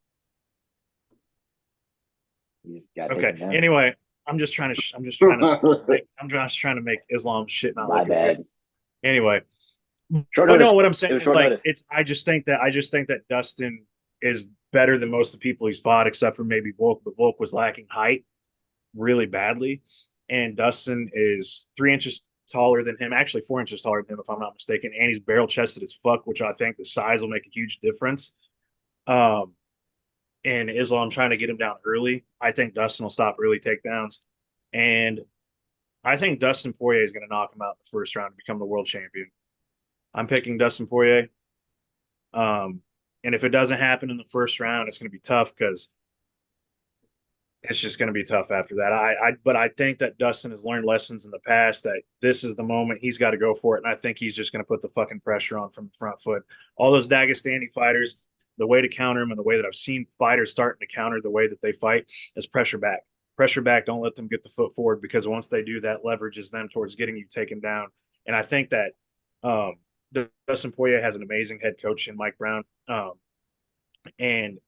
Okay. Anyway, I'm just trying to make Islam shit not My look bad. as good. Anyway, Short but notice. no, what I'm saying It was is short like notice. I just think that Dustin is better than most of the people he's fought, except for maybe Volk. But Volk was lacking height really badly, and Dustin is 3 inches taller than him, actually 4 inches taller than him, if I'm not mistaken, and he's barrel chested as fuck, which I think the size will make a huge difference. and Islam trying to get him down early. I think Dustin will stop early takedowns, and I think Dustin Poirier is going to knock him out in the first round to become the world champion. I'm picking Dustin Poirier. And if it doesn't happen in the first round, it's going to be tough because it's just going to be tough after that. But I think that Dustin has learned lessons in the past that this is the moment he's got to go for it. And I think he's just going to put the fucking pressure on from the front foot. All those Dagestani fighters, the way to counter them and the way that I've seen fighters starting to counter the way that they fight is pressure back. Pressure back. Don't let them get the foot forward because once they do, that leverages them towards getting you taken down. And I think that Dustin Poirier has an amazing head coach in Mike Brown. And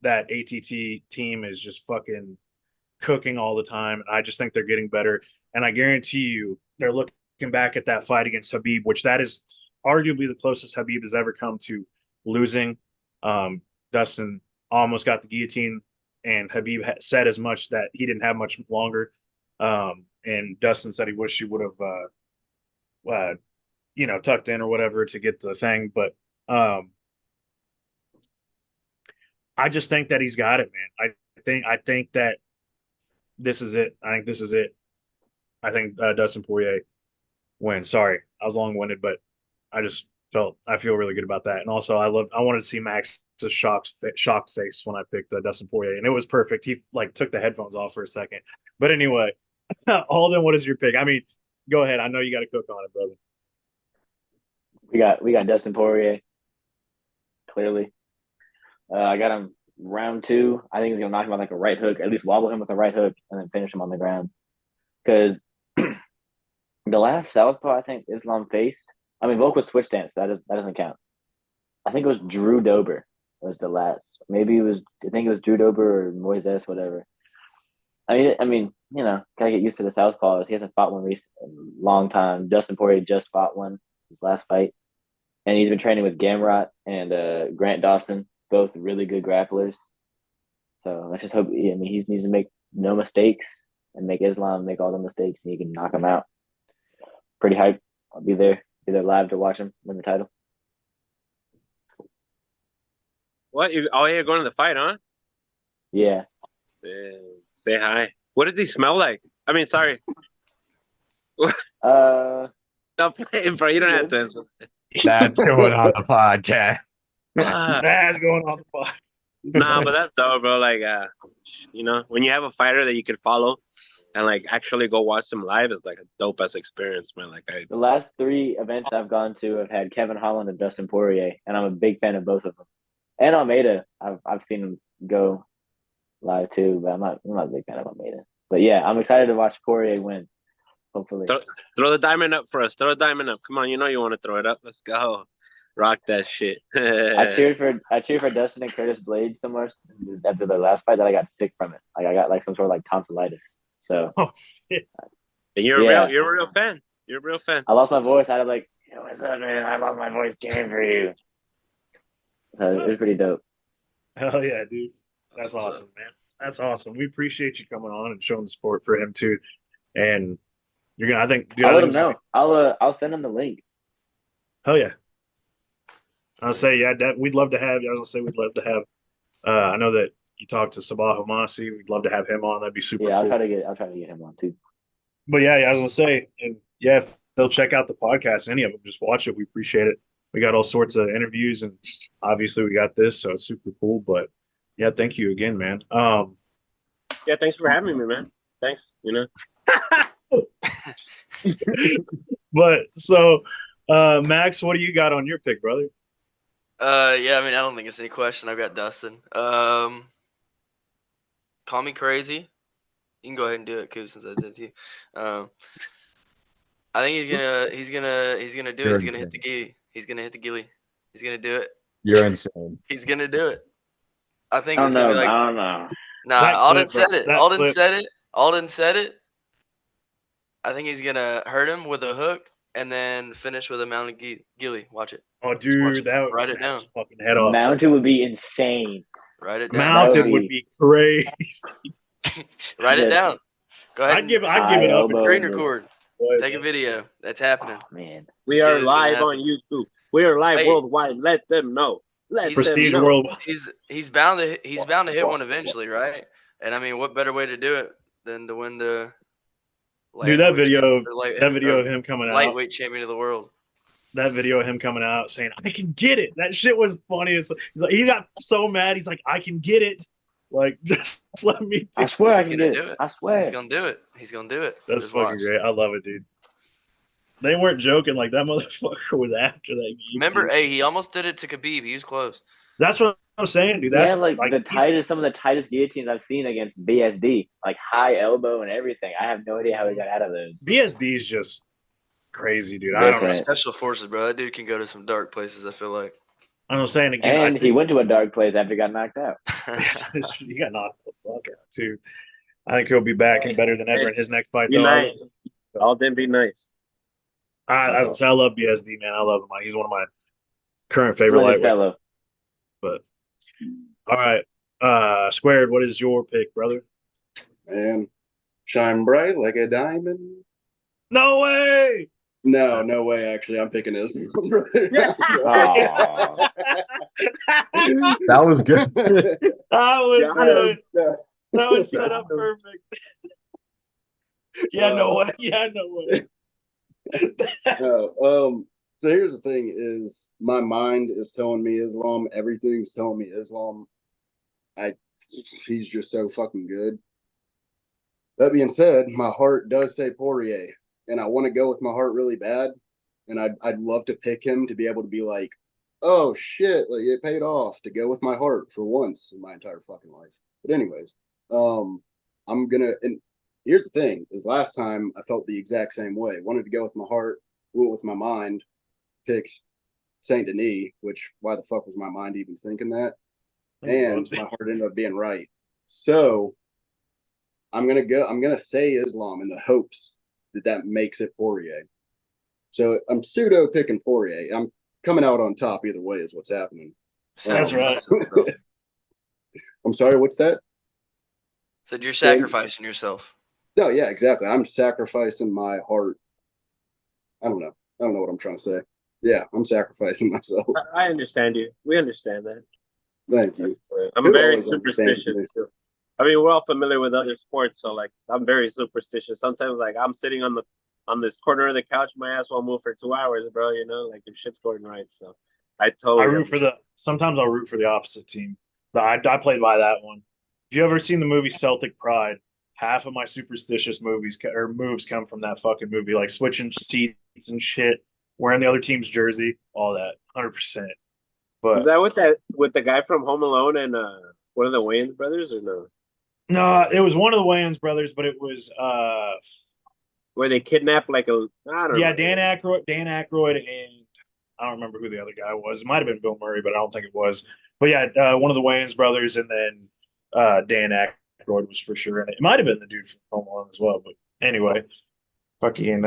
that ATT team is just fucking cooking all the time. And I just think they're getting better. And I guarantee you, they're looking back at that fight against Habib, which that is arguably the closest Habib has ever come to losing. Dustin almost got the guillotine, and Habib said as much that he didn't have much longer. And Dustin said he wished he would have, tucked in or whatever to get the thing. But I just think that he's got it, man. I think that this is it. I think this is it. I think Dustin Poirier wins. Sorry, I was long-winded, but I feel really good about that. And also, I wanted to see Max's shocked face when I picked Dustin Poirier, and it was perfect. He took the headphones off for a second. But anyway, Alden, what is your pick? I mean, go ahead. I know you got to cook on it, brother. We got Dustin Poirier, clearly. I got him round 2. I think he's gonna knock him out like a right hook, at least wobble him with a right hook, and then finish him on the ground. Because the last southpaw I think Islam faced, I mean, Volk was switch stance. That doesn't count. I think it was Drew Dober was the last. Maybe I think it was Drew Dober or Moises, whatever. I mean, gotta get used to the southpaws. He hasn't fought one in a long time. Dustin Poirier just fought one his last fight, and he's been training with Gamrot and Grant Dawson, both really good grapplers. So let's just hope. He needs to make no mistakes and make Islam make all the mistakes, and he can knock him out. Pretty hyped. I'll be there live to watch him win the title. What? You're going to the fight, huh? Yeah. Say hi. What does he smell like? I mean, sorry. Stop playing, bro. You don't have to answer. That's going on the podcast. That's going on the pod. Nah, but that's dope, bro. When you have a fighter that you could follow and actually go watch them live, is a dope ass experience, man. The last 3 events I've gone to have had Kevin Holland and Dustin Poirier, and I'm a big fan of both of them. And Almeida, I've seen him go live too, but I'm not a big fan of Almeida. But yeah, I'm excited to watch Poirier win. Hopefully, throw the diamond up for us. Throw the diamond up. Come on, you want to throw it up. Let's go. Rock that shit. I cheered for Dustin and Curtis Blades so much after their last fight that I got sick from it. I got some sort of tonsillitis. So you're a real fan. You're a real fan. I lost my voice. I was what's up, man? I lost my voice cheering for you. So it was pretty dope. Hell yeah, dude. That's awesome, man. That's awesome. We appreciate you coming on and showing the support for him too. And you're gonna, I think, dude, I'll let him know. I'll send him the link. Hell yeah. I'll say, yeah, we'd love to have you. I was gonna say we'd love to have. I know that you talked to Sabah Hamasi. We'd love to have him on. That'd be super. Yeah, cool. I'll try to get him on too. But yeah, I was gonna say, and yeah, if they'll check out the podcast, any of them, just watch it. We appreciate it. We got all sorts of interviews, and obviously we got this, so it's super cool. But yeah, thank you again, man. Yeah, thanks for having me, man. Thanks. But so, Max, what do you got on your pick, brother? Yeah, I don't think it's any question. I've got Dustin. Call me crazy. You can go ahead and do it, Coop, since I did to you. I think he's gonna do it. He's gonna hit the gilly. He's gonna hit the gilly. He's gonna do it. You're insane. He's gonna do it. I think I it's don't gonna know. be I don't know. Nah, Alden said it. Alden said it. I think he's gonna hurt him with a hook and then finish with a mounted gilly. Watch it. Oh, dude, Write it down. Fucking head off. Mounted would be insane. Write it down. Mounted would be crazy. Write it down. Go ahead. I'd give it up. Screen record. Take a video. That's happening. Oh, man. We are live on YouTube. We are live worldwide. Let them know. Prestige World. He's bound to hit one eventually, right? And I mean, what better way to do it than to win the Dude, that video of him coming out, lightweight champion of the world. That video of him coming out saying, "I can get it." That shit was funny. He's like, he got so mad. He's like, "I can get it." Like, just let me. I swear I can get it. I swear he's gonna do it. He's gonna do it. That's fucking great. I love it, dude. They weren't joking. Like, that motherfucker was after that. Remember, he almost did it to Khabib. He was close. That's what I'm saying, dude. That's like the tightest, some of the tightest guillotines I've seen against BSD, like high elbow and everything. I have no idea how he got out of those. BSD is just crazy, dude. I don't know. Special forces, bro. That dude can go to some dark places, I feel like. I'm saying again. And he went to a dark place after he got knocked out. He got knocked the fuck out, too. I think he'll be back and better than ever in his next fight. Be nice. Alden, be nice. I love BSD, man. I love him. He's one of my current favorite lightweights. But all right, Squared, what is your pick, brother? Man, shine bright like a diamond. No way. No way. Actually, I'm picking his. That was good. That was good. That was set up perfect. No way. No. So here's the thing: is my mind is telling me Islam. Everything's telling me Islam. He's just so fucking good. That being said, my heart does say Poirier, and I want to go with my heart really bad. And I'd love to pick him to be able to be like, oh shit, like it paid off to go with my heart for once in my entire fucking life. But anyways, I'm gonna. And here's the thing: is last time I felt the exact same way. Wanted to go with my heart, went with my mind, picked Saint Denis. Which why the fuck was my mind even thinking that? And my heart ended up being right. So I'm gonna say Islam in the hopes that makes it Poirier. So I'm pseudo picking Poirier. I'm coming out on top either way is what's happening. That's right. I'm sorry, what's that? Said you're sacrificing yourself. No, yeah, exactly. I'm sacrificing my heart. I don't know what I'm trying to say. Yeah, I'm sacrificing myself. I understand you. We understand that. Thank you. I'm very superstitious too. I mean, we're all familiar with other sports, so like I'm very superstitious. Sometimes like I'm sitting on this corner of the couch, my ass won't move for 2 hours, bro. You know, like if shit's going right. So I root for sometimes I'll root for the opposite team. I played by that one. If you ever seen the movie Celtic Pride, half of my superstitious moves come from that fucking movie, like switching seats and shit, wearing the other team's jersey, all that, 100%. But is that with the guy from Home Alone and one of the Wayans brothers or no? No, it was one of the Wayans brothers, but it was where they kidnapped like I don't know. Dan Aykroyd, and I don't remember who the other guy was. It might have been Bill Murray, but I don't think it was. But yeah, one of the Wayans brothers, and then Dan Aykroyd was for sure in it. It might have been the dude from Home Alone as well. But anyway, fucking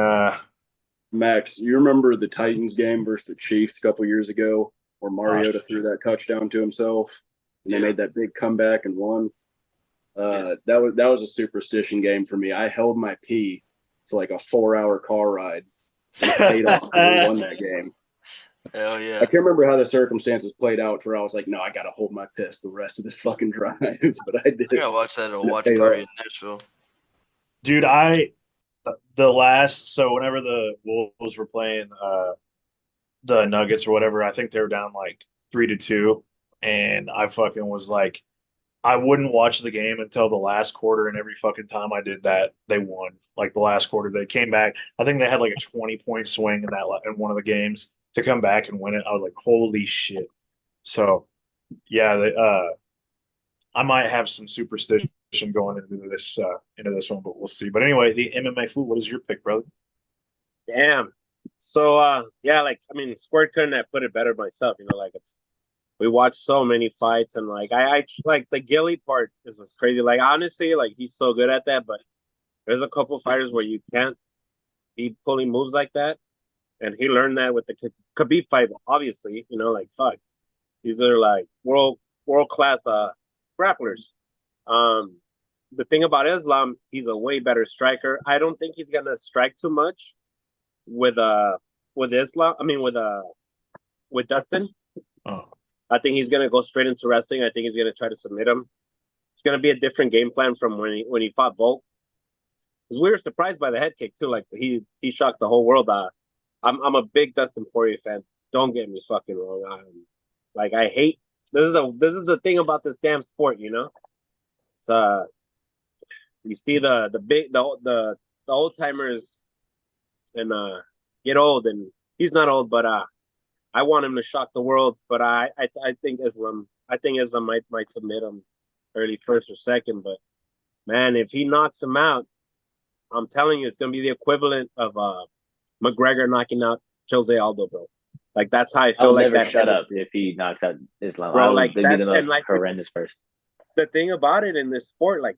Max, you remember the Titans game versus the Chiefs a couple years ago, where Mariota threw that touchdown to himself, and they made that big comeback and won. That was a superstition game for me. I held my pee for like a 4-hour car ride, and it paid off. We won that game. Hell yeah! I can't remember how the circumstances played out. Where I was like, no, I gotta hold my piss the rest of this fucking drive, but I did. I gotta watch that at a watch party in Nashville. Dude, so whenever the Wolves were playing the Nuggets or whatever, I think they were down like 3-2, and I fucking was like, I wouldn't watch the game until the last quarter, and every fucking time I did that, they won. Like the last quarter, they came back. I think they had like a 20-point swing in one of the games to come back and win it. I was like, holy shit. So, yeah, I might have some superstition going into this one, but we'll see. But anyway, the MMA food. What is your pick, brother? Damn. So yeah, like I mean, Squirt couldn't have put it better myself. You know, like we watched so many fights, and like I like the Gilly part was crazy. Like honestly, like he's so good at that, but there's a couple fighters where you can't be pulling moves like that, and he learned that with the Khabib fight. Obviously, you know, like fuck, these are like world class grapplers. The thing about Islam, he's a way better striker. I don't think he's gonna strike too much with Islam. I mean with Dustin. Oh. I think he's gonna go straight into wrestling. I think he's gonna try to submit him. It's gonna be a different game plan from when he fought Volk. Because we were surprised by the head kick too. Like he shocked the whole world. I'm a big Dustin Poirier fan. Don't get me fucking wrong. Like I hate this is the thing about this damn sport. You know, it's you see the old timers and get old, and he's not old, but I want him to shock the world. But I think Islam might submit him early first or second. But man, if he knocks him out, I'm telling you, it's gonna be the equivalent of McGregor knocking out Jose Aldo, bro. Like that's how I feel I'll like never that. shut up if he knocks out Islam. Bro, I will like be the that's most and like horrendous person. the thing about it in this sport, like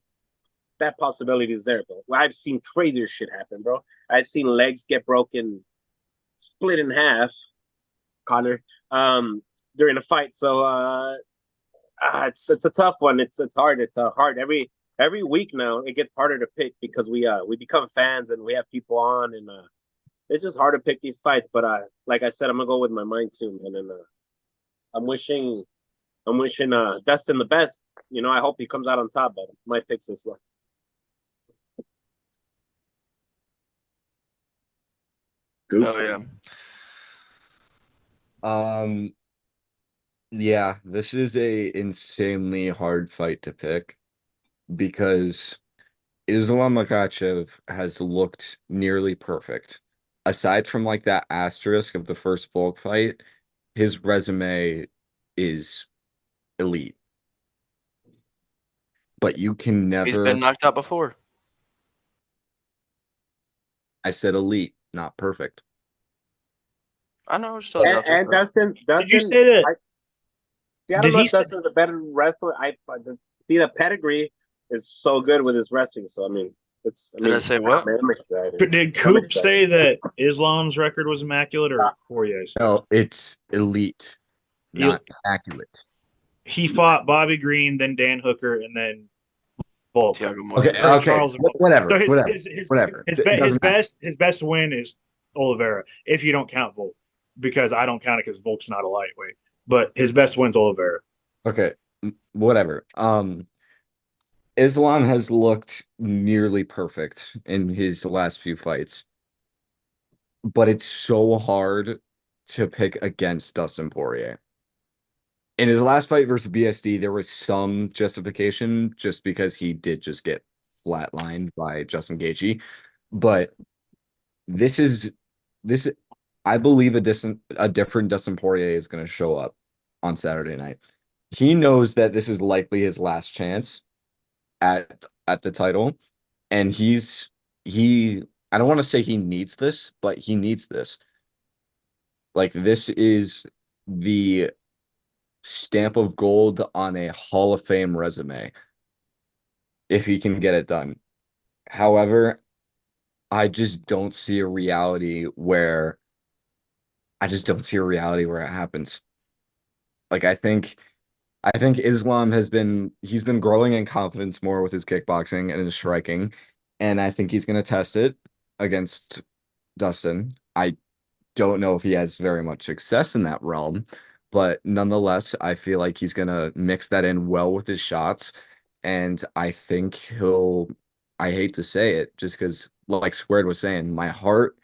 that possibility is there, bro. I've seen crazier shit happen, bro. I've seen legs get broken, split in half, Connor, during a fight. So it's a tough one. It's hard. It's hard. Every week now it gets harder to pick because we become fans and we have people on and it's just hard to pick these fights. But like I said, I'm gonna go with my mind too, man. And I'm wishing Dustin the best. You know, I hope he comes out on top, but my pick's this one. Goop. Oh yeah. Yeah, this is a insanely hard fight to pick because Islam Makhachev has looked nearly perfect. Aside from like that asterisk of the first Volk fight, his resume is elite. But you can He's never, been knocked out before. I said elite, not perfect. I know. Just throwing it out there, And bro. Dustin, Did you say that? I don't Did know he if say- Dustin's a better wrestler. See the pedigree is so good with his wrestling. So I mean, Did I say what? I'm excited. But did Coop say that Islam's record was immaculate or Poirier's? No, it's elite, not immaculate. He fought Bobby Green, then Dan Hooker, and then Volk. Thiago Okay, Moises. Or Charles Volk. whatever, So whatever. his best win is Oliveira, if you don't count Volk, because I don't count it because Volk's not a lightweight. But his best win's Oliveira. Okay, whatever. Islam has looked nearly perfect in his last few fights, but it's so hard to pick against Dustin Poirier. In his last fight versus BSD, there was some justification just because he did just get flatlined by Justin Gaethje, but this I believe a different Dustin Poirier is going to show up on Saturday night. He knows that this is likely his last chance at the title, and I don't want to say he needs this, but he needs this. Like this is the stamp of gold on a Hall of Fame resume if he can get it done. However, I just don't see a reality where it happens. Like I think Islam he's been growing in confidence more with his kickboxing and his striking, and I think he's going to test it against Dustin. I don't know if he has very much success in that realm, but nonetheless, I feel like he's going to mix that in well with his shots, and I think I hate to say it just because like Squared was saying, my heart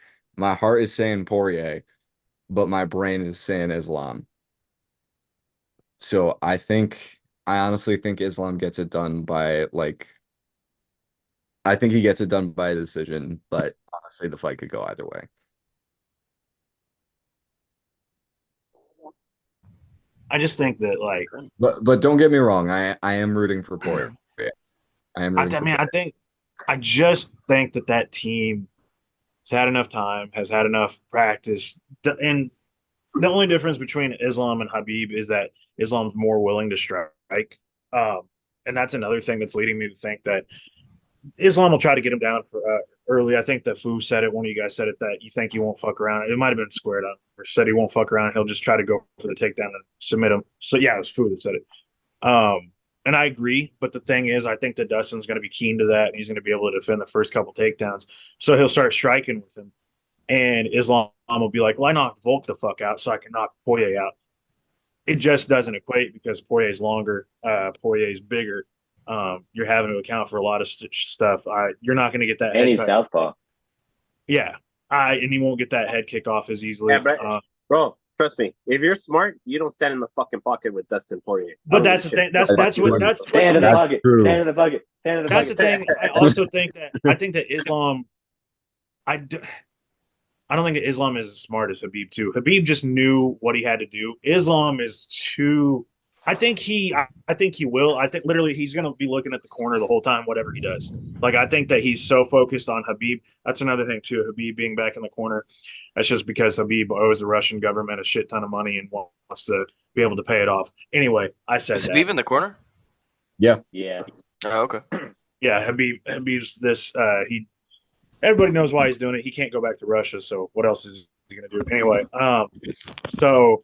is saying Poirier, but my brain is saying Islam. So I honestly think Islam gets it done by I think he gets it done by a decision, but honestly the fight could go either way. I just think that But don't get me wrong, I am rooting for Poirier. I just think that team has had enough time, has had enough practice, and the only difference between Islam and Habib is that Islam's more willing to strike. And that's another thing that's leading me to think that Islam will try to get him down early. I think that Fu said it, one of you guys said it, that you think he won't fuck around. It might have been Squared Up, or said he won't fuck around. He'll just try to go for the takedown and submit him. So, yeah, it was Fu that said it. And I agree. But the thing is, I think that Dustin's going to be keen to that, and he's going to be able to defend the first couple takedowns. So he'll start striking with him. And Islam will be like, well, I knocked Volk the fuck out so I can knock Poirier out. it just doesn't equate because Poirier's longer, Poirier's bigger. You're having to account for a lot of stuff. You're not going to get that And head he's cut. southpaw. Yeah, and you won't get that head kick off as easily. Yeah, bro, trust me. If you're smart, you don't stand in the fucking pocket with Dustin Poirier. But that's the thing. That's That's what true. Stand in the That's pocket. true. Stand in the pocket. Stand in the that's pocket. the thing. I also think that Islam. I don't think that Islam is as smart as Habib too. Habib just knew what he had to do. Islam is too. I think he will. I think literally he's going to be looking at the corner the whole time, whatever he does. Like I think that he's so focused on Habib. That's another thing too. Habib being back in the corner. That's just because Habib owes the Russian government a shit ton of money and wants to be able to pay it off. Anyway, I said Is that. Habib in the corner? Yeah. Oh, okay. Yeah, Habib's this. Everybody knows why he's doing it. He can't go back to Russia, so what else is he going to do anyway? So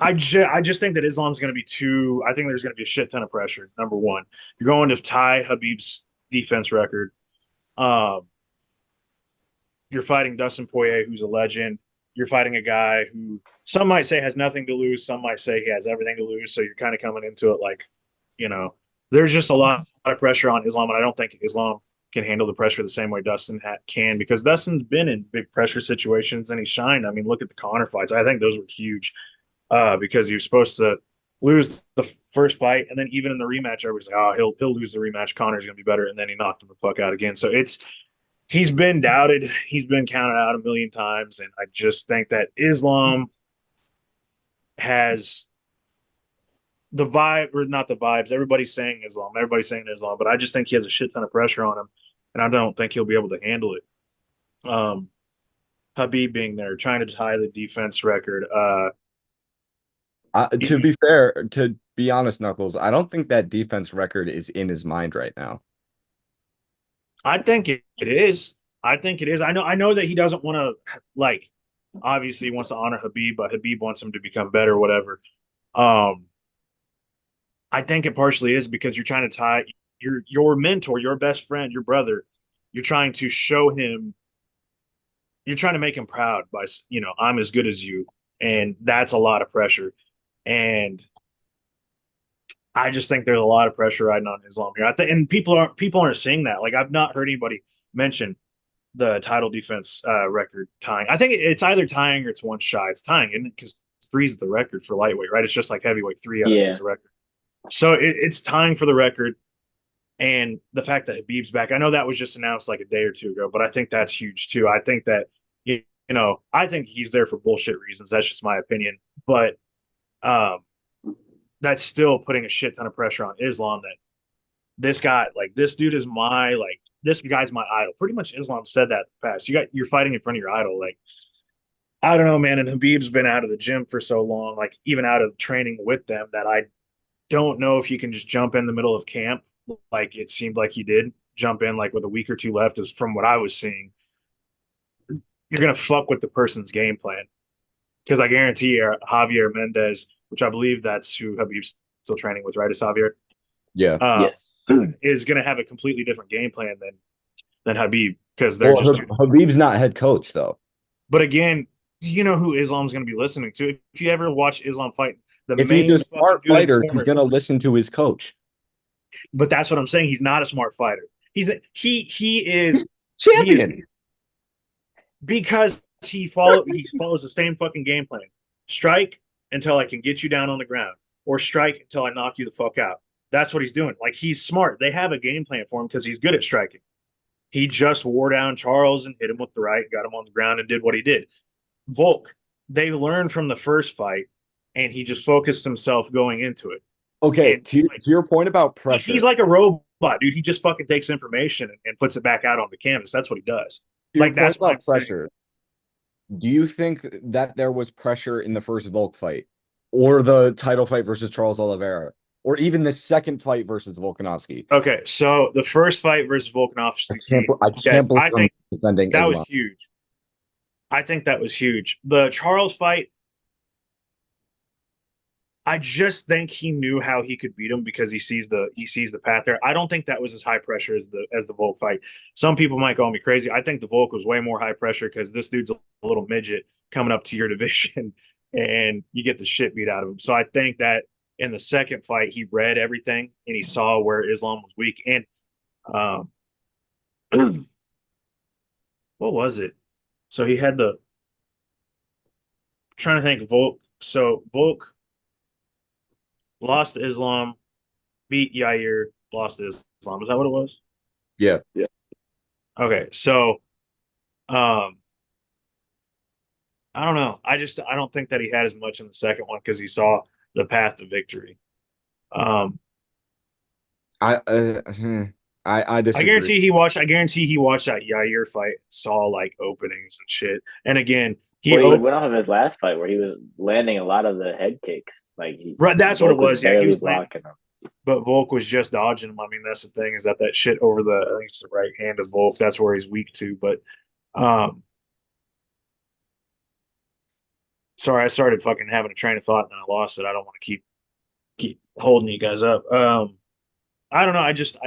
I just think that Islam's going to be too. I think there's going to be a shit ton of pressure. Number one, you're going to tie Habib's defense record. You're fighting Dustin Poirier, who's a legend. You're fighting a guy who some might say has nothing to lose. Some might say he has everything to lose. So you're kind of coming into it like, there's just a lot of pressure on Islam, and I don't think Islam can handle the pressure the same way Dustin can, because Dustin's been in big pressure situations and he shined. I mean, look at the Conor fights. I think those were huge because he was supposed to lose the first fight, and then even in the rematch, everybody's like, "Oh, he'll lose the rematch. Conor's going to be better," and then he knocked him the fuck out again. So he's been doubted. He's been counted out a million times, and I just think that Islam has the vibe, or not the vibes. Everybody's saying Islam, but I just think he has a shit ton of pressure on him, and I don't think he'll be able to handle it. Habib being there, trying to tie the defense record. To be fair, to be honest, Knuckles, I don't think that defense record is in his mind right now. I think it is. I think it is. I know that he doesn't want to, obviously he wants to honor Habib, but Habib wants him to become better, whatever. I think it partially is because you're trying to tie your mentor, your best friend, your brother. You're trying to show him. You're trying to make him proud by, I'm as good as you, and that's a lot of pressure. And I just think there's a lot of pressure riding on Islam here. And people aren't seeing that. Like I've not heard anybody mention the title defense record tying. I think it's either tying or it's one shy. It's tying, isn't it? Because 3 is the record for lightweight, right? It's just like heavyweight 3 is the record. So it's tying for the record. And the fact that Habib's back, I know that was just announced like a day or two ago, but I think that's huge too. I think that, I think he's there for bullshit reasons. That's just my opinion. But that's still putting a shit ton of pressure on Islam that this guy, this dude is this guy's my idol. Pretty much Islam said that in the past. You're fighting in front of your idol. I don't know, man. And Habib's been out of the gym for so long, even out of training with them, that I don't know if you can just jump in the middle of camp like it seemed like he did. Jump in with a week or two left, is from what I was seeing. You're gonna fuck with the person's game plan. Because I guarantee you, Javier Mendez, which I believe that's who Habib's still training with, right? Is Javier? Yeah. Yes. Is going to have a completely different game plan than Habib, because Habib's not head coach though. But again, you know who Islam's going to be listening to. If you ever watch Islam fight, if he's a smart fighter, he's going to listen to his coach. But that's what I'm saying. He's not a smart fighter. He is champion because he follows the same fucking game plan. Strike until I can get you down on the ground, or strike until I knock you the fuck out. That's what he's doing. He's smart. They have a game plan for him because he's good at striking. He just wore down Charles and hit him with the right, got him on the ground, and did what he did. Volk, they learned from the first fight, and he just focused himself going into it. Okay, to your point about pressure. He's like a robot, dude. He just fucking takes information and puts it back out on the canvas. That's what he does. That's about pressure. Do you think that there was pressure in the first Volk fight, or the title fight versus Charles Oliveira, or even the second fight versus Volkanovski? Okay, so the first fight versus Volkanovski, I think that was huge. I think that was huge. The Charles fight, I just think he knew how he could beat him because he sees the path there. I don't think that was as high pressure as the Volk fight. Some people might call me crazy. I think the Volk was way more high pressure because this dude's a little midget coming up to your division and you get the shit beat out of him. So I think that in the second fight, he read everything and he saw where Islam was weak. And um, what was it? So he had the trying to think Volk. So Volk lost to Islam, beat Yair, lost to Islam. Is that what it was? Yeah. Yeah. Okay, so um, I don't know. I don't think that he had as much in the second one because he saw the path to victory. Um, I I I disagree. guarantee he watched. I guarantee he watched that Yair fight, saw like openings and shit. And again, he Well, he opened. went off of his last fight where he was landing a lot of the head kicks. Like Right, that's what it Volk was was. Yeah, he barely was landing, blocking him. but Volk was just dodging him. I mean, that's the thing is that shit over the I think it's the right hand of Volk. That's where he's weak to. But um, sorry, I started fucking having a train of thought and I lost it. I don't want to keep holding you guys up. I don't know. I just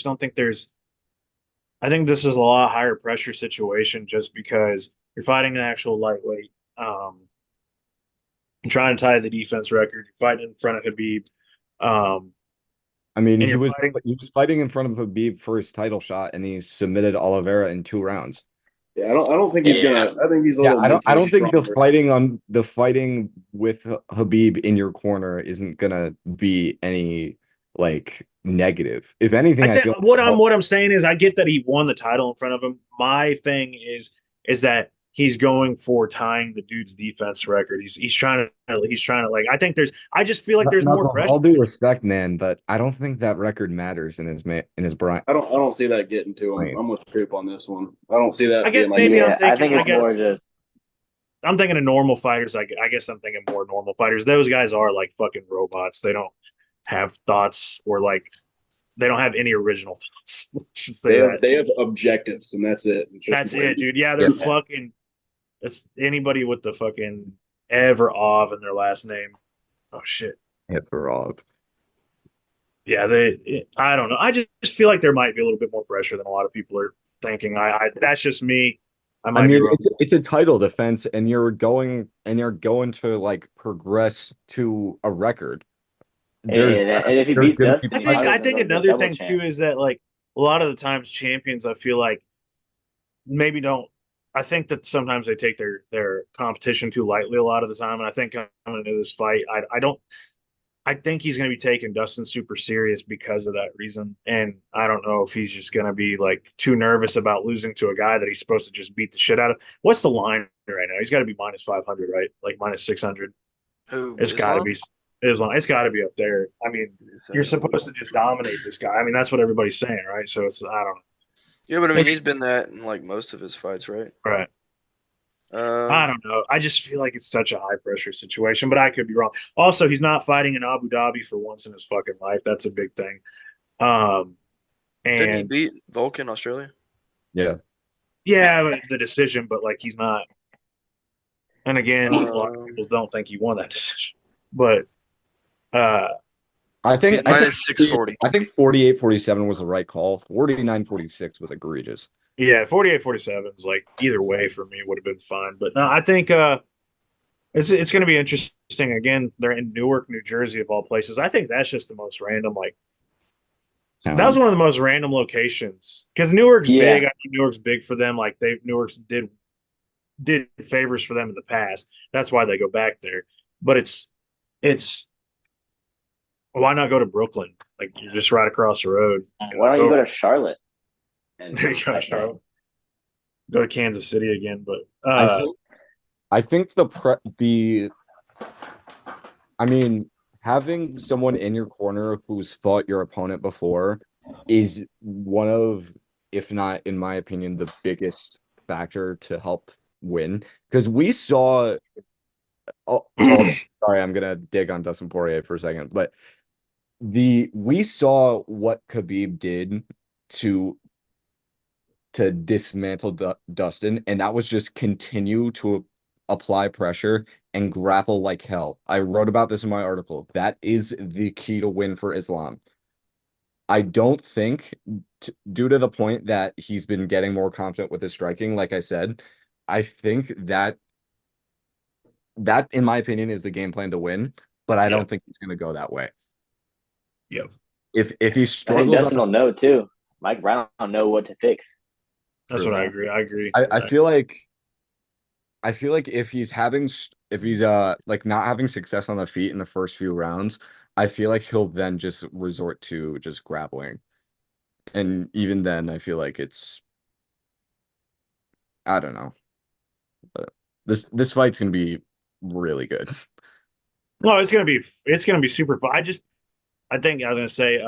don't think there's. I think this is a lot higher pressure situation just because you're fighting an actual lightweight. You're trying to tie the defense record. You're fighting in front of Habib. Um, I mean, and you're fighting. he was fighting in front of Habib for his title shot, and he submitted Oliveira in 2 rounds. Yeah, I don't think he's Yeah. gonna. I think he's a Yeah, little I mentally don't think stronger. the fighting with Habib in your corner isn't gonna be any like negative. If anything, I I think feel what I'm saying is I get that he won the title in front of him. My thing is that he's going for tying the dude's defense record. He's trying to like I think there's I just feel like there's more Knuckles, pressure. all due respect, man, but I don't think that record matters in his Brian. I don't see that getting to him. I'm with Coop on this one. I don't see I that guess being like maybe Yeah, I think it's more just I'm thinking of normal fighters. I guess I'm thinking more normal fighters. Those guys are like fucking robots. They don't have thoughts or like they don't have any original thoughts. Let's just say that. they have objectives and that's it. It's That's just it, dude. Yeah, they're Yeah. fucking. It's anybody with the fucking Ev or Ov in their last name. Oh shit. Hit for Rob. Yeah, I don't know. I just feel like there might be a little bit more pressure than a lot of people are thinking. That's just me. I I might be mean, wrong. it's a title defense, and you're going to like progress to a record. and if he There's beats gonna be Dustin, he's I probably think gonna go get another double thing too champ. is that like a lot of the times champions, I feel like maybe don't. I think that sometimes they take their competition too lightly a lot of the time, and I think coming into this fight, I don't. I think he's going to be taking Dustin super serious because of that reason, and I don't know if he's just going to be like too nervous about losing to a guy that he's supposed to just beat the shit out of. What's the line right now? He's got to be minus 500, right? Like minus 600. Who It's got to Islam? be. It's got to be up there. I mean, you're supposed to just dominate this guy. I mean, that's what everybody's saying, right? So it's I don't Yeah, but I know. mean, he's been that in like most of his fights, right? Right. I don't know. I just feel like it's such a high pressure situation, but I could be wrong. Also, he's not fighting in Abu Dhabi for once in his fucking life. That's a big thing. Um, Didn't he and beat Volk in Australia? Yeah. yeah, the decision, but like he's not. And again, a lot of Um, people don't think he won that decision. But uh, He's minus 640. I think 48-47 was the right call. 49-46 was egregious. yeah, 48-47 is like either way for me would have been fine. But no, I think it's going to be interesting. Again, they're in Newark, New Jersey, of all places. I think that's just the most random. Like that was one of the most random locations because Newark's Yeah. big. I think Newark's big for them. Like Newark's did favors for them in the past. That's why they go back there. But it's why not go to Brooklyn? Like you're just right across the road. Why don't you go to Charlotte? And There you go, Charlotte. Go to Kansas City again, but I think I mean, having someone in your corner who's fought your opponent before is one of, if not, in my opinion, the biggest factor to help win. Because we saw sorry, I'm gonna dig on Dustin Poirier for a second, but we saw what Khabib did to dismantle Dustin, and that was just continue to apply pressure and grapple like hell. I wrote about this in my article. That is the key to win for Islam. I don't think, due to the point that he's been getting more confident with his striking, like I said, I think that that, in my opinion, is the game plan to win. But I don't think he's going to go that way. Yep. If he I think struggles, Dustin will know too. Mike Brown will know what to fix. That's what I agree. I agree. I feel like if he's like not having success on the feet in the first few rounds, I feel like he'll then just resort to just grappling. And even then, I feel like I don't know. But this fight's gonna be really good. No, it's gonna be super fun. I think I was gonna say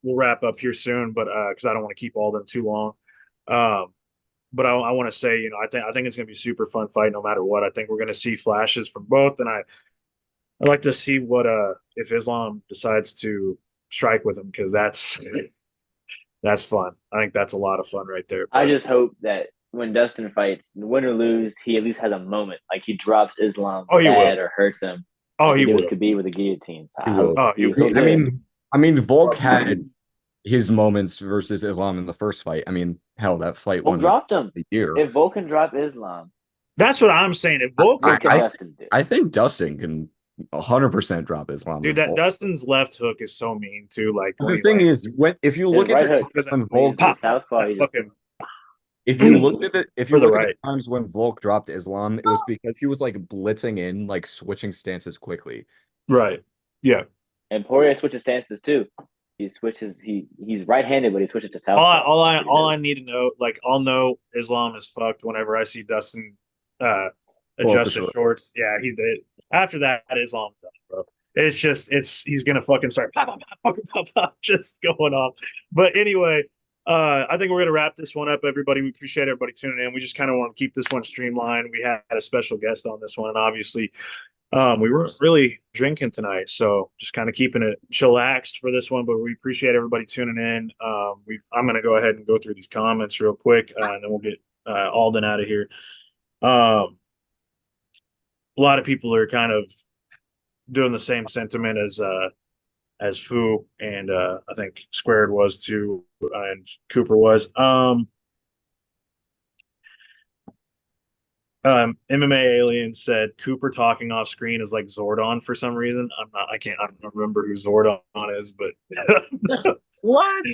we'll wrap up here soon, but because I don't want to keep Alden too long. But I want to say, I think it's gonna be a super fun fight no matter what. I think we're gonna see flashes from both, and I'd like to see what if Islam decides to strike with him, because that's fun. I think that's a lot of fun right there. But I just hope that when Dustin fights, win or lose, he at least has a moment. Like he drops Islam bad or hurts him. Oh, like he will. Could be with a guillotine. So He will. Oh, he will. I mean, Volk had his moments versus Islam in the first fight. I mean, hell, that fight Volk dropped him. The year. If Volk can drop Islam, that's what I'm saying. If Volk, I think Dustin can 100% drop Islam. Dude, Dustin's left hook is so mean too. Like the thing is, if you look at the times when Volk if you look at the times when Volk dropped Islam, it was because he was like blitzing in, like switching stances quickly. Right. Yeah. And Poirier switches stances too. He switches. He's right-handed, but he switches to southpaw. All I need to know, like, I'll know Islam is fucked whenever I see Dustin adjust his shorts. Yeah, he's dead. After that, Islam's done, bro. It's just he's gonna fucking start pop, just going off. But anyway, I think we're gonna wrap this one up, everybody. We appreciate everybody tuning in. We just kind of want to keep this one streamlined. We had a special guest on this one, and obviously, we weren't really drinking tonight, so just kind of keeping it chillaxed for this one. But we appreciate everybody tuning in. I'm gonna go ahead and go through these comments real quick, and then we'll get Alden out of here. A lot of people are kind of doing the same sentiment as Fu, and I think Squared was too, and Cooper was. MMA Alien said Cooper talking off screen is like Zordon for some reason. I don't remember who Zordon is, but what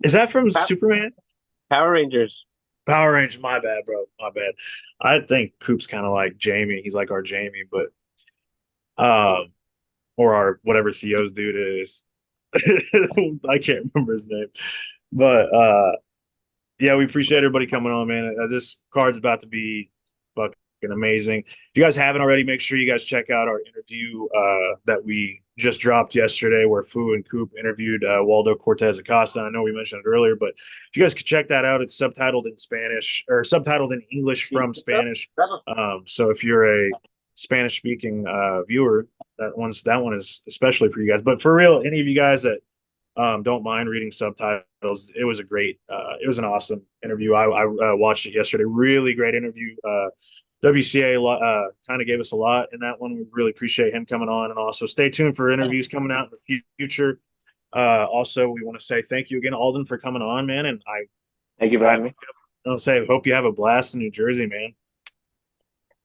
is that from Superman? Power Rangers. Power Rangers. My bad, bro. My bad. I think Coop's kind of like Jamie. He's like our Jamie, but or our whatever Theo's dude is. I can't remember his name, but yeah, we appreciate everybody coming on, man. This card's about to be fucking amazing. If you guys haven't already, make sure you guys check out our interview that we just dropped yesterday, where Fu and Coop interviewed Waldo Cortez Acosta. I know we mentioned it earlier, but if you guys could check that out, it's subtitled in Spanish, or subtitled in English from Spanish. So if you're a Spanish speaking viewer, that one is especially for you guys. But for real, any of you guys that don't mind reading subtitles, it was it was an awesome interview. I watched it yesterday. Really great interview. WCA kind of gave us a lot in that one. We really appreciate him coming on, and also stay tuned for interviews coming out in the future. Also, we want to say thank you again, Alden, for coming on, man. And thank you for having me. I'll say, hope you have a blast in New Jersey, man.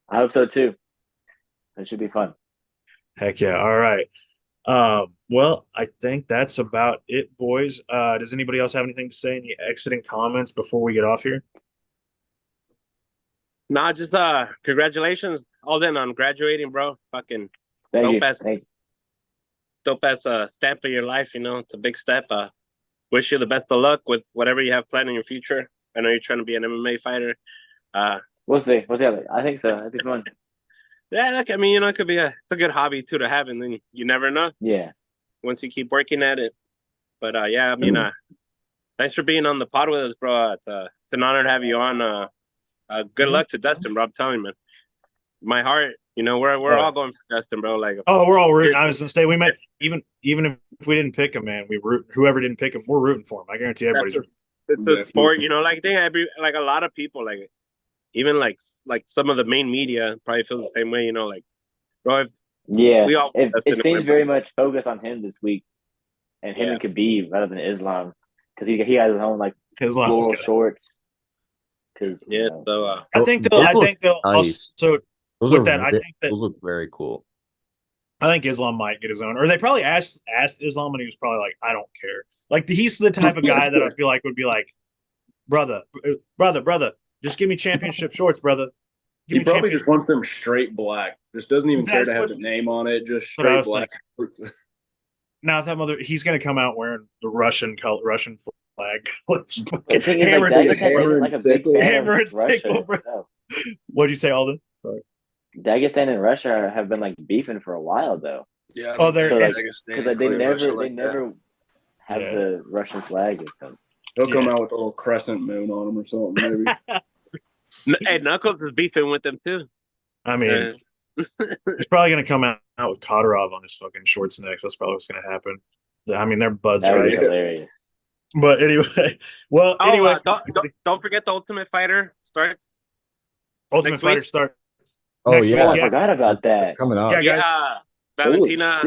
I hope so too. It should be fun. Heck yeah. All right. Well, I think that's about it, boys. Does anybody else have anything to say? Any exiting comments before we get off here? Nah, just congratulations, Alden, on graduating, bro. Fucking dope ass step of your life, It's a big step. Wish you the best of luck with whatever you have planned in your future. I know you're trying to be an MMA fighter. We'll see. I think so. It'd be fun. Yeah, look, I mean, it could be a good hobby too to have, and then you never know. Yeah. Once you keep working at it. But yeah, I mean, thanks for being on the pod with us, bro. It's an honor to have you on. Good luck to Dustin, bro. I'm telling you, man. My heart, we're all going for Dustin, bro. Like, we're all rooting. I was gonna say, we might even if we didn't pick him, man, we root whoever didn't pick him. We're rooting for him. I guarantee everybody's. It's a sport, like like a lot of people, like even like some of the main media probably feel the same way, like, bro. It seems very much focused on him this week, and him and Khabib rather than Islam, because he has his own like floral shorts. So I think they'll also with that, I think that those look very cool. I think Islam might get his own, or they probably asked Islam, and he was probably like, "I don't care." Like he's the type of guy that I feel like would be like, "Brother, just give me championship shorts, brother." He probably just wants them straight black. Just doesn't even care to have the name on it. Just straight black. Now he's gonna come out wearing the Russian flag. The thing is, like, Dagestan like a big fan of Russia. What'd you say, Alden? Sorry. Dagestan and Russia have been like beefing for a while, though. Yeah. They're because they never have the Russian flag with them. He'll come out with a little crescent moon on him or something, maybe. Hey, Knuckles is beefing with them too. I mean, he's probably going to come out with Kadyrov on his fucking shorts next. That's probably what's going to happen. I mean, they're buds, that would right? be hilarious. But anyway, don't forget the Ultimate Fighter starts. Ultimate Fighter start. Oh yeah, I forgot about that. It's coming up. Yeah, guys. Valentina.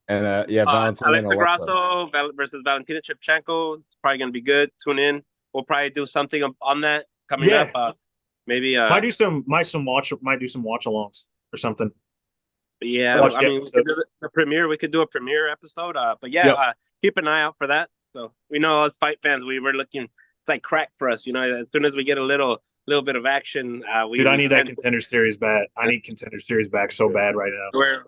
And Valentina Alexa Grasso versus Valentina Shevchenko. It's probably going to be good. Tune in. We'll probably do something on that coming up. Maybe might do some watch alongs or something. Yeah, I mean, the premiere. We could do a premiere episode. But yeah, keep an eye out for that. So we know as fight fans, we were looking. It's like crack for us, you know. As soon as we get a little bit of action, dude, I need that Contender Series bad. I need Contender Series back so bad right now. We're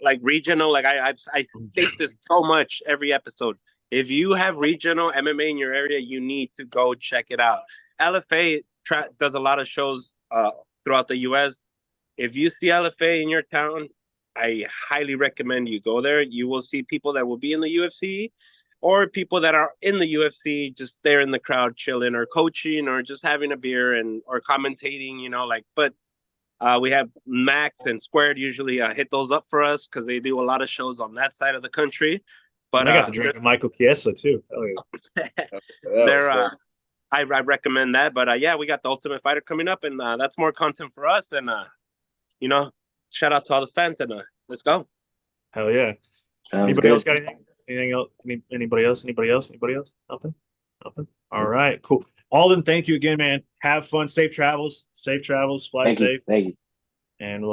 like regional. Like I state this so much every episode. If you have regional MMA in your area, you need to go check it out. LFA does a lot of shows throughout the U.S. If you see LFA in your town, I highly recommend you go there. You will see people that will be in the UFC or people that are in the UFC just there in the crowd chilling or coaching or just having a beer or commentating, you know, like, but we have Max and Squared usually hit those up for us because they do a lot of shows on that side of the country. But I got to drink Michael Chiesa too. I recommend that. But yeah, we got the Ultimate Fighter coming up, and that's more content for us. And you know, shout out to all the fans, and let's go. Hell yeah! Anybody else got anything? Anything else? Anybody else? Nothing. All right, cool. Alden, thank you again, man. Have fun. Safe travels. Fly safe. Thank you. And